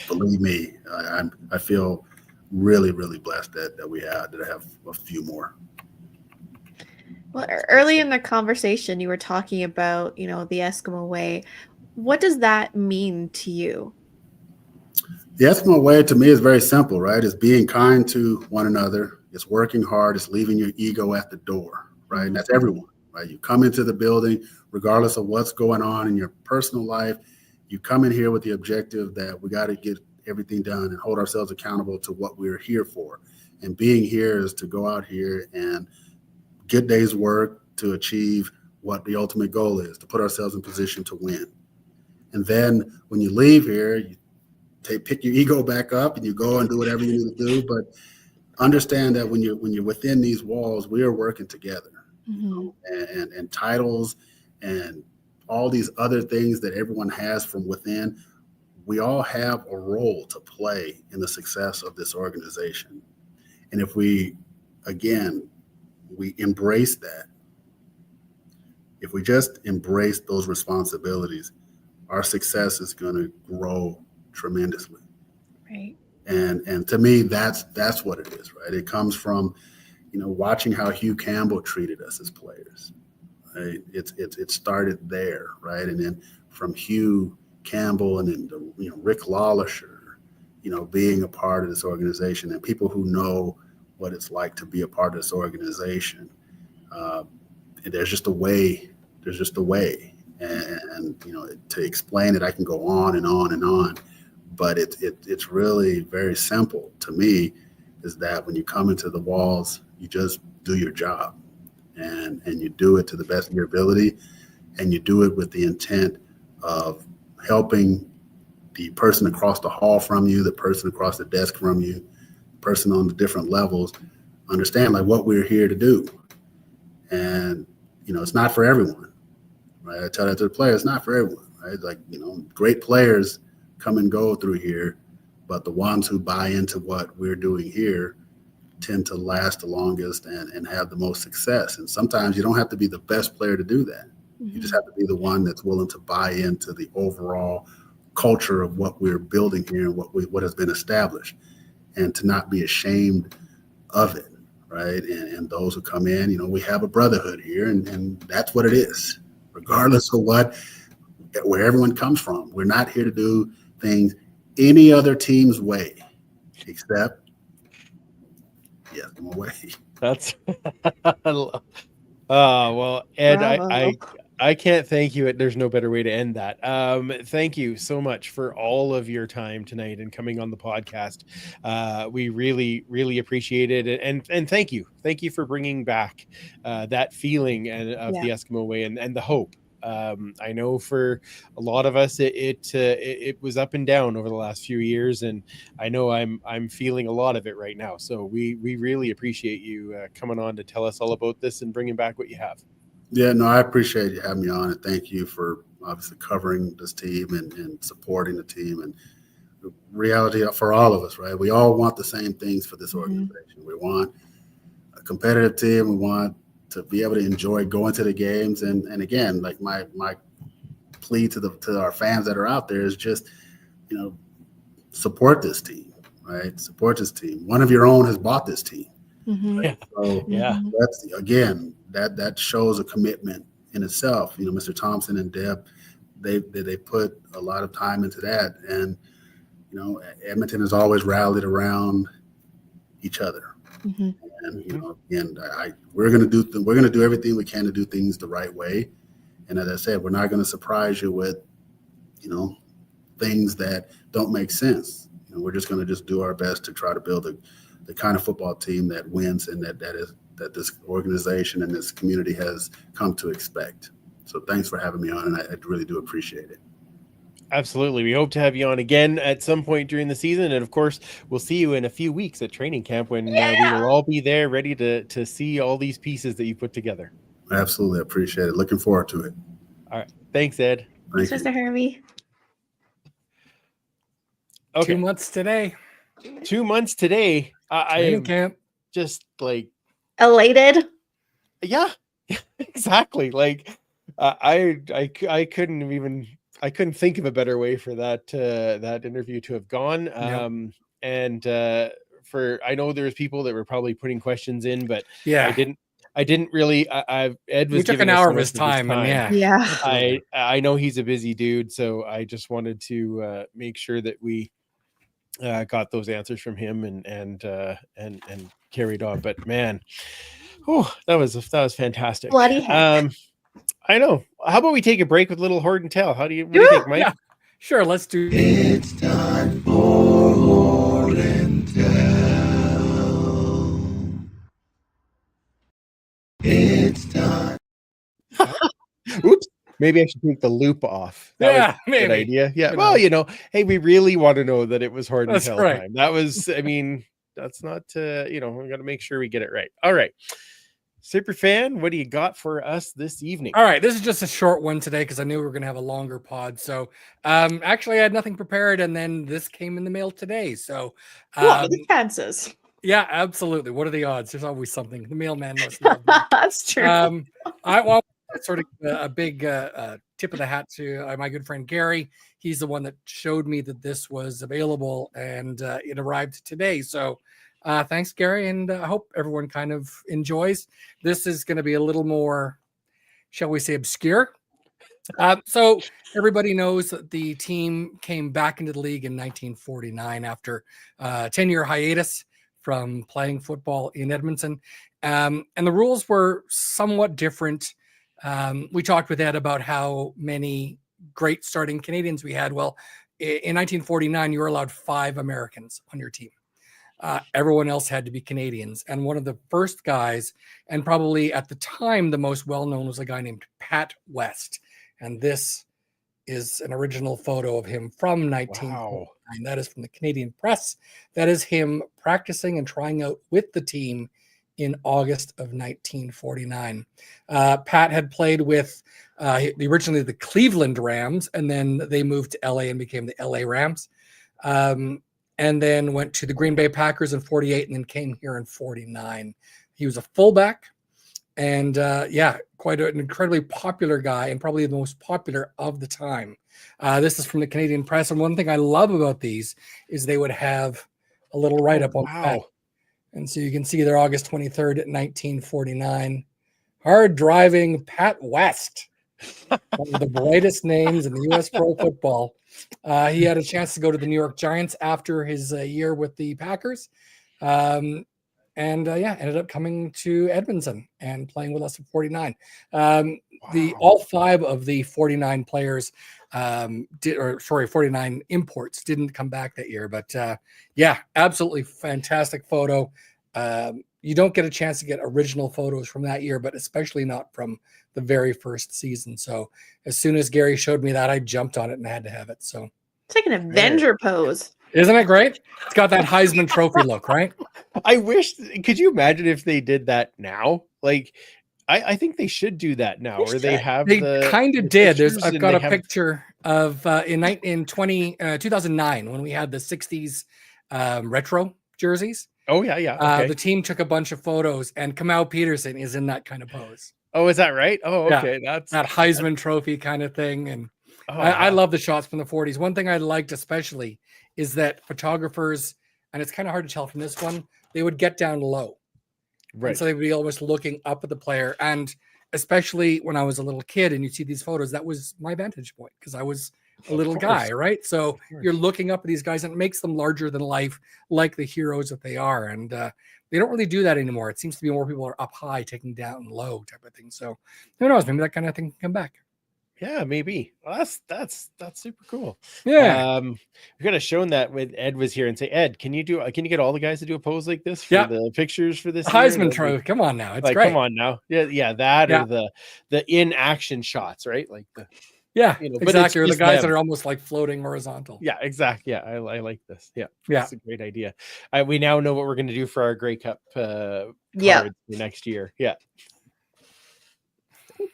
believe me, I feel really, really blessed that we have a few more. Well, early in the conversation, you were talking about, the Eskimo way. What does that mean to you? The Eskimo way to me is very simple, right? It's being kind to one another. It's working hard. It's leaving your ego at the door, right? And that's everyone, right? You come into the building, regardless of what's going on in your personal life, you come in here with the objective that we got to get everything done and hold ourselves accountable to what we're here for. And being here is to go out here and get days work to achieve what the ultimate goal is, to put ourselves in position to win. And then when you leave here, you pick your ego back up and you go and do whatever you need to do. But understand that when you're within these walls, we are working together. And titles and all these other things that everyone has from within, we all have a role to play in the success of this organization. And if we embrace that, if we just embrace those responsibilities, our success is going to grow tremendously. Right. And to me, that's what it is, right? It comes from, watching how Hugh Campbell treated us as players. Right? It started there, right? And then from Hugh Campbell and then Rick Lawlisher, being a part of this organization, and people who know what it's like to be a part of this organization. There's just a way. And to explain it, I can go on and on and on. But it's really very simple to me, is that when you come into the walls, you just do your job, and you do it to the best of your ability, and you do it with the intent of helping the person across the hall from you, the person across the desk from you, the person on the different levels, understand like what we're here to do. And, it's not for everyone, right? I tell that to the players, it's not for everyone, right? Like, great players come and go through here, but the ones who buy into what we're doing here tend to last the longest and have the most success. And sometimes you don't have to be the best player to do that. You just have to be the one that's willing to buy into the overall culture of what we're building here and what has been established, and to not be ashamed of it, right? And those who come in, we have a brotherhood here, and that's what it is, regardless of where everyone comes from. We're not here to do things any other team's way, except the Eskimo way. That's well, Ed, Bravo. I can't thank you. There's no better way to end that. Thank you so much for all of your time tonight and coming on the podcast. We really, really appreciate it. And thank you. Thank you for bringing back that feeling of the Eskimo way and the hope. I know for a lot of us, it was up and down over the last few years, and I know I'm feeling a lot of it right now. So we really appreciate you coming on to tell us all about this and bringing back what you have. Yeah, no, I appreciate you having me on, and thank you for obviously covering this team and supporting the team. And the reality for all of us, right? We all want the same things for this organization. We want a competitive team. We want to be able to enjoy going to the games. And again, like my plea to our fans that are out there is just, support this team, right? Support this team. One of your own has bought this team. Right? So that's, again, that shows a commitment in itself. Mr. Thompson and Deb, they put a lot of time into that. And, Edmonton has always rallied around each other. And again, we're going to do everything we can to do things the right way. And as I said, we're not going to surprise you with, things that don't make sense. We're just going to do our best to try to build the kind of football team that wins and that this organization and this community has come to expect. So thanks for having me on, and I really do appreciate it. Absolutely. We hope to have you on again at some point during the season. And of course, we'll see you in a few weeks at training camp when we will all be there ready to see all these pieces that you put together. Absolutely. I appreciate it. Looking forward to it. All right. Thanks, Ed. Thanks, Mr. Hervey. Okay. 2 months today. 2 months today. I am camp. Just like Elated. Yeah, exactly. Like I couldn't think of a better way for that interview to have gone. And I know there's people that were probably putting questions in, but Yeah. I didn't really. Ed was We took giving an us hour so of much his time, and yeah. Yeah. absolutely. I know he's a busy dude, so I just wanted to make sure that we got those answers from him and carried on. But man, that was fantastic. Bloody heck. I know. How about we take a break with a little Horde and Tell? What do you Yeah, think, Mike? Yeah, sure. Let's do. It's time for Horde and Tell. It's time. Oops. Maybe I should take the loop off. That Yeah, was a maybe. good idea. Yeah. You Well, know. hey, we really want to know that it was Horde and That's Tell right. time. That was, I mean, that's not, we got to make sure we get it right. All right. Super fan, what do you got for us this evening? All right, this is just a short one today because I knew we were going to have a longer pod. So, actually, I had nothing prepared, and then this came in the mail today. So, what are the chances? yeah, absolutely. What are the odds? There's always something. The mailman must love me. That's true. That's sort of a big tip of the hat to my good friend Gary. He's the one that showed me that this was available, and it arrived today. So, thanks, Gary, and I hope everyone kind of enjoys. This is going to be a little more, shall we say, obscure. So everybody knows that the team came back into the league in 1949 after a 10-year hiatus from playing football in Edmonton. And the rules were somewhat different. We talked with Ed about how many great starting Canadians we had. Well, in 1949, you were allowed 5 Americans on your team. Everyone else had to be Canadians. And one of the first guys, and probably at the time the most well-known, was a guy named Pat West. And this is an original photo of him from 1949. Wow. That is from the Canadian Press. That is him practicing and trying out with the team in August of 1949. Pat had played with originally the Cleveland Rams, and then they moved to LA and became the LA Rams. And then went to the Green Bay Packers in 48 and then came here in 49. He was a fullback and quite an incredibly popular guy and probably the most popular of the time. This is from the Canadian Press. And one thing I love about these is they would have a little write-up on the back. And so you can see there August 23rd, 1949. Hard driving Pat West, one of the brightest names in the U.S. pro football. He had a chance to go to the New York Giants after his year with the Packers. Ended up coming to Edmonton and playing with us at 49. All 5 of the 49 players 49 imports didn't come back that year. But absolutely fantastic photo. You don't get a chance to get original photos from that year, but especially not from the very first season. So as soon as Gary showed me that, I jumped on it and had to have it. So It's like an Avenger pose. Isn't it great? It's got that Heisman Trophy look, right? I wish. Could you imagine if they did that now? Like, I think they should do that now, where they have. They kind of did. I've got a picture of in 2009 when we had the 60s retro jerseys. Oh yeah. Okay. The team took a bunch of photos, and Kamau Peterson is in that kind of pose. Oh, is that right? Oh, okay. Yeah, That's that Heisman Trophy kind of thing, and I love the shots from the 40s. One thing I liked especially is that photographers, and it's kind of hard to tell from this one, they would get down low. Right. And so they would be almost looking up at the player. And especially when I was a little kid and you see these photos, that was my vantage point because I was a little guy, right? So you're looking up at these guys and it makes them larger than life, like the heroes that they are. And they don't really do that anymore. It seems to be more people are up high, taking down low type of thing. So who knows? Maybe that kind of thing can come back. Yeah, maybe. Well, that's super cool. Yeah. We could have shown that when Ed was here and say, Ed, can you get all the guys to do a pose like this for the pictures for this Heisman Trophy? Come on now. It's like, great. Come on now. Yeah, that or the in action shots, right? Like the exactly. Or the guys that are almost like floating horizontal. Yeah, exactly. Yeah, I like this. Yeah. Yeah. It's a great idea. We now know what we're going to do for our Grey Cup cards for next year. Yeah.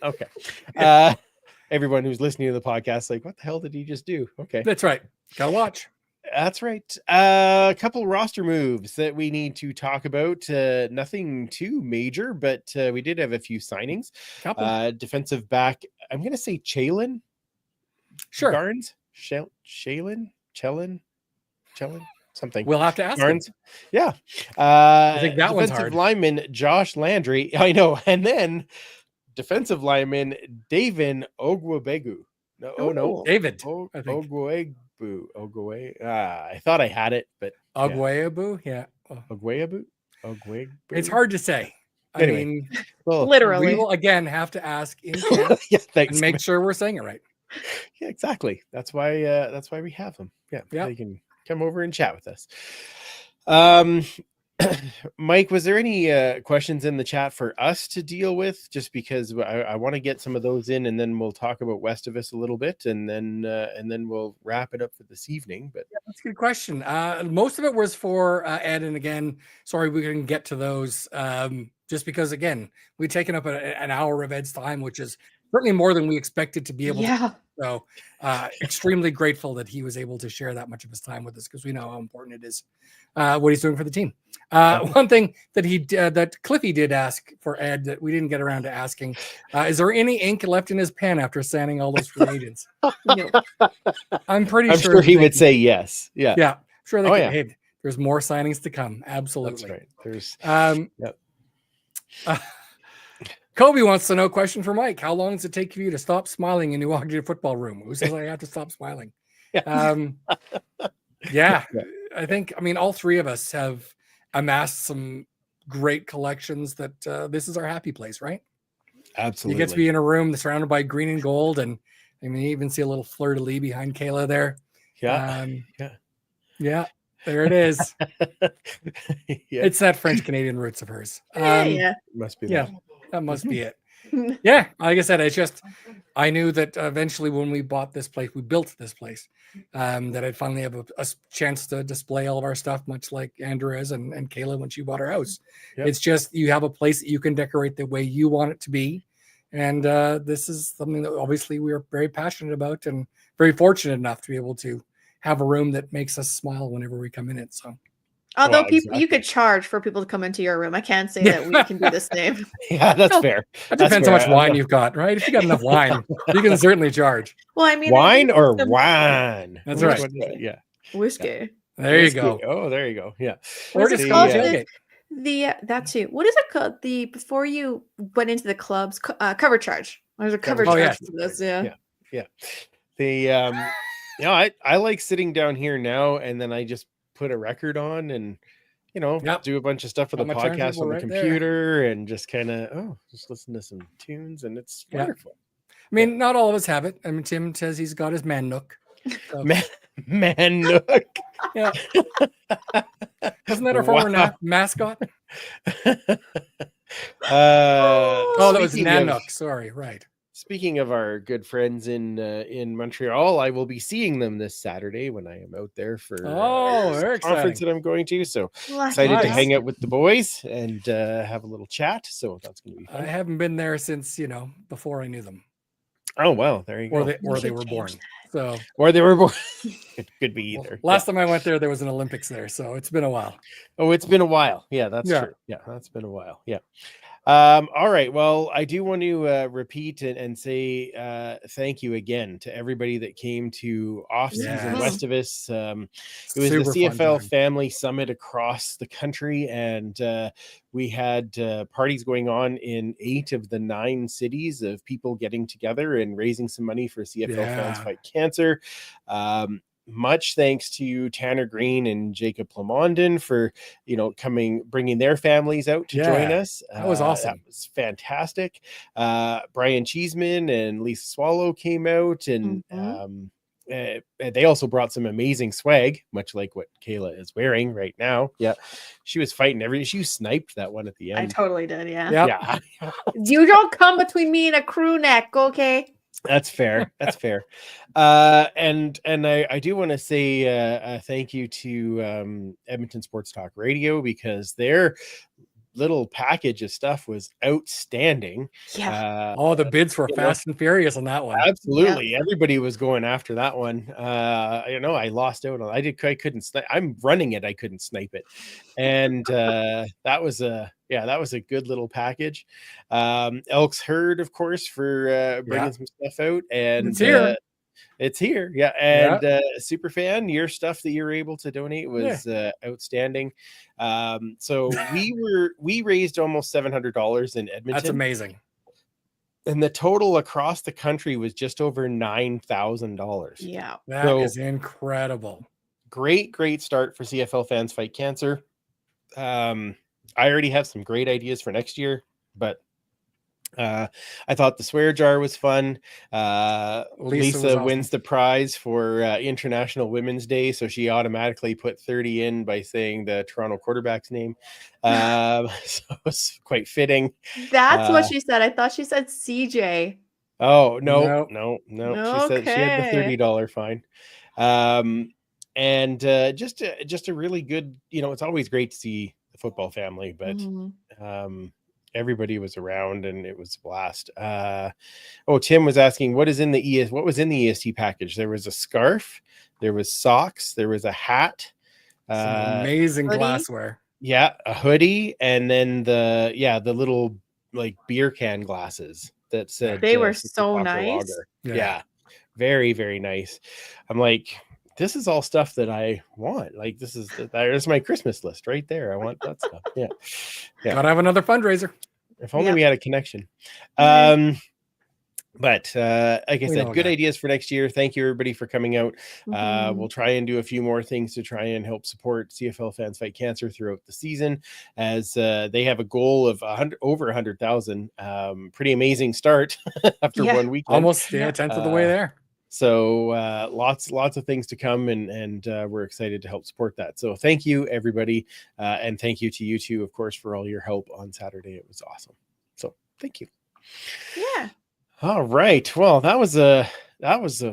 Okay. Everyone who's listening to the podcast, like, what the hell did he just do? Okay. That's right. Gotta watch. That's right. A couple roster moves that we need to talk about. Nothing too major, but we did have a few signings. Defensive back, I'm going to say Chalin. Sure. Garnes? Chelin? something. We'll have to ask him. Barnes. Yeah. I think that one's defensive hard. lineman Josh Landry. I know. And then defensive lineman David Ogwebegu. No. David, Oh, I think. Ogwe. I thought I had it, but Ogweabu, yeah. Oh. Ogwebu. It's hard to say. Anyway. I mean, Well, Literally. we will again have to ask in camp yeah, thanks. and make sure we're saying it right. Yeah, exactly. That's why we have them. Yeah, Yeah. they can come over and chat with us. Mike, was there any questions in the chat for us to deal with? Just because I want to get some of those in, and then we'll talk about Westivus a little bit, and then we'll wrap it up for this evening. But Yeah, that's a good question. Most of it was for Ed, and again, sorry we couldn't get to those. Just because again, we've taken up an hour of Ed's time, which is certainly more than we expected to be able to. So extremely grateful that he was able to share that much of his time with us, because we know how important it is what he's doing for the team. One thing that that Cliffy did ask for Ed that we didn't get around to asking, is there any ink left in his pen after signing all those free agents? No. I'm I'm sure he would say yes. Yeah. Yeah, sure. They Oh, could. yeah. Hey, there's more signings to come. Absolutely. That's right. There's Yep. Kobe wants to know, question for Mike. How long does it take for you to stop smiling in the Washington football room? Who says I have to stop smiling? Yeah, I think, all three of us have amassed some great collections that this is our happy place, right? absolutely. You get to be in a room that's surrounded by green and gold. And you even see a little fleur-de-lis behind Kayla there. Yeah, there it is. Yeah. It's that French-Canadian roots of hers. Yeah. Must be Yeah, that. that must be it. Yeah, like I said, I knew that eventually when we bought this place, we built this place, that I'd finally have a chance to display all of our stuff, much like Andrea's and Kayla when she bought her house. Yep. It's just, you have a place that you can decorate the way you want it to be. And this is something that obviously we are very passionate about and very fortunate enough to be able to have a room that makes us smile whenever we come in it. So, Although Well, people, you exactly. could charge for people to come into your room. I can't say that we can do the same. Yeah, that's Well, fair. that That's depends how fair. much wine you've got, right? If you got enough wine, you can certainly charge. Well, I mean, Wine or some wine? That's Which right. one is it? Yeah. whiskey. There you Whiskey. go. Oh, there you go. Yeah. Or What just is it the, called? tailgate. The that too. What is it called? The before you went into the clubs, cover charge. There's a cover Cover charge charge. for this. Yeah. The I like sitting down here now, and then I just put a record on and Yep. do a bunch of stuff for the Got my podcast turntable on the right there. computer and just kind of just listen to some tunes, and it's Yeah. wonderful. Not all of us have it. Tim says he's got his man nook. So, Man Nook. yeah. Wasn't that our former Wow. mascot? Oh, Oh, that was Nanook. Sorry, right. Speaking of our good friends in Montreal, I will be seeing them this Saturday when I am out there for Oh, this very conference exciting. that I'm going to. So Lucky excited to Nice. hang out with the boys and have a little chat. So that's going to be I fun. haven't been there since before I knew them, Oh well, there you or go. they should were change born. So Or they were born. It could be either. last time I went there was an Olympics there, so it's been a while. Oh, it's been a while. Yeah, that's Yeah. true. Yeah, that's been a while. Yeah. All right. Well, I do want to repeat and say thank you again to everybody that came to off-season Yes. Westivus. It was Super the fun CFL time. Family Summit across the country, and we had parties going on in 8 of the 9 cities of people getting together and raising some money for CFL Fans Yeah. Fight Cancer. Much thanks to Tanner Green and Jacob Plamondon for bringing their families out to join Yeah, us. that was awesome. That was fantastic. Brian Cheeseman and Lisa Swallow came out, and they also brought some amazing swag, much like what Kayla is wearing right now. Yeah, she was fighting she sniped that one at the I end. totally did. Yeah. Yep. Yeah. You don't come between me and a crew neck, okay? That's fair. That's fair. And I do want to say thank you to Edmonton Sports Talk Radio, because their little package of stuff was outstanding. Yeah. The bids were fast and furious on that one. Absolutely. Everybody was going after that one. I lost out on I couldn't snipe. I'm running it. I couldn't snipe it. And that was a good little package. Elks Herd, of course, for bringing some stuff out. And It's here. It's here. Yeah. And super fan, your stuff that you were able to donate was outstanding. So we raised almost $700 in Edmonton. That's amazing. And the total across the country was just over $9,000. Yeah. That is incredible. Great start for CFL Fans Fight Cancer. I already have some great ideas for next year, but I thought the swear jar was fun. Lisa awesome. wins the prize for International Women's Day, so she automatically put 30 in by saying the Toronto quarterback's name. So it's quite fitting. That's what she said. I thought she said CJ. Oh, no. Okay. She said she had the $30 fine. And just a really good, it's always great to see the football family, but everybody was around and it was a blast. Tim was asking what was in the EST package. There was a scarf, there was socks, there was a hat, some amazing hoodie? Glassware. Yeah, a hoodie, and then the little like beer can glasses that said they were Super so Taco nice. Lager. Yeah, very, very nice. I'm like, this is all stuff that I want. Like, there's my Christmas list right there. I want that stuff. Yeah. Gotta have another fundraiser. If only we had a connection. But like I said, good ideas for next year. Thank you, everybody, for coming out. We'll try and do a few more things to try and help support CFL Fans Fight Cancer throughout the season, as they have a goal of over 100,000. Pretty amazing start after 1 week. Almost 10th of the way there. So lots of things to come, and we're excited to help support that. So thank you, everybody, and thank you to you two, of course, for all your help on Saturday. It was awesome. So thank you. Yeah. All right. Well, that was a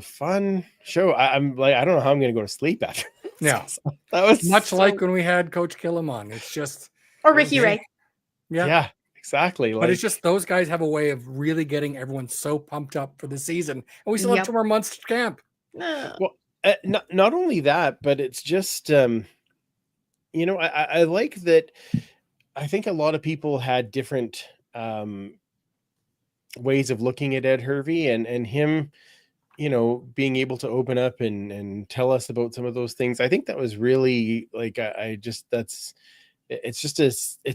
fun show. I'm like, I don't know how I'm going to go to sleep after. Yeah, that was much like when we had Coach Killam on. It's just Ricky Ray. Yeah. Exactly. But it's just those guys have a way of really getting everyone so pumped up for the season, and we still have 2 more months to camp. Well, not only that, but it's just I like that. I think a lot of people had different ways of looking at Ed Hervey, and him, being able to open up and tell us about some of those things. I think that was really like it's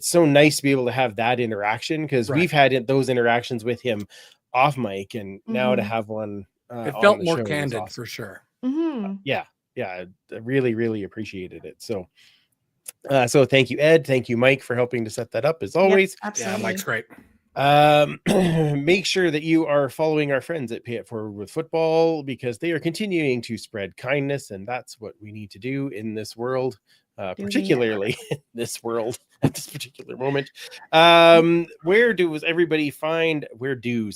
so nice to be able to have that interaction, because we've had those interactions with him off mic, and now to have one it felt more candid, awesome. For sure. Yeah, I really, really appreciated it. So thank you, Ed. Thank you, Mike, for helping to set that up as always. Yep, absolutely. Yeah, Mike's great. Make sure that you are following our friends at Pay It Forward with Football, because they are continuing to spread kindness, and that's what we need to do in this world. Particularly in this world at this particular moment. Where does everybody find everybody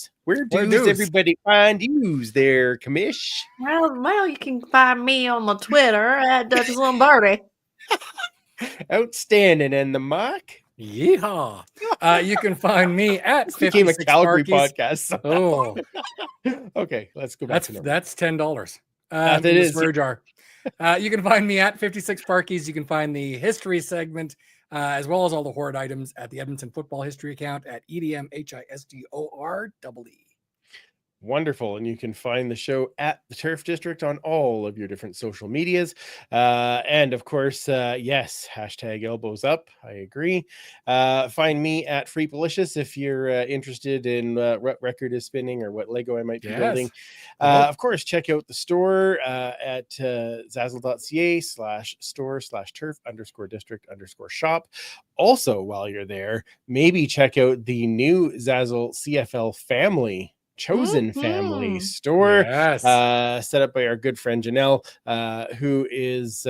find yous there, Commish? Well, you can find me on the Twitter at Duchess Lombardi. Outstanding. And the Mark? Yeehaw. You can find me at 56 became a Calgary Sparkies. podcast. Oh. Okay, let's go back to that's $10. That is swear jar. You can find me at 56 Sparkies. You can find the history segment, as well as all the Horde items at the Edmonton Football History account at EDMHISTOREE. Wonderful. And you can find the show at the Turf District on all of your different social medias. And of course, yes, hashtag elbows up. I agree. Find me at Freepalicious if you're interested in what record is spinning or what Lego I might be building. Of course, check out the store at zazzle.ca/store/turf_district_shop. Also, while you're there, maybe check out the new Zazzle CFL family Chosen Family store, set up by our good friend Janelle, who is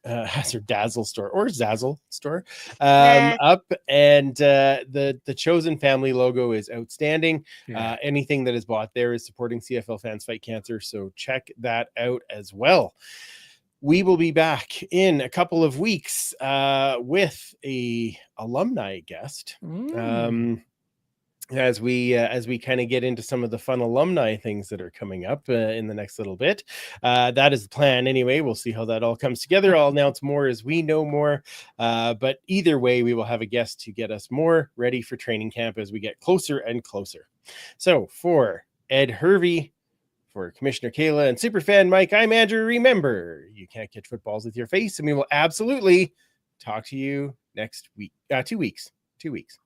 has her Dazzle store or Zazzle store up, and the Chosen Family logo is outstanding. Anything that is bought there is supporting CFL Fans Fight Cancer, so check that out as well. We will be back in a couple of weeks with a alumni guest. As we kind of get into some of the fun alumni things that are coming up in the next little bit. That is the plan anyway. We'll see how that all comes together. I'll announce more as we know more. But either way, we will have a guest to get us more ready for training camp as we get closer and closer. So for Ed Hervey, For Commissioner Kayla and Superfan Mike, I'm Andrew. Remember, you can't catch footballs with your face, and we will absolutely talk to you next week. 2 weeks. 2 weeks.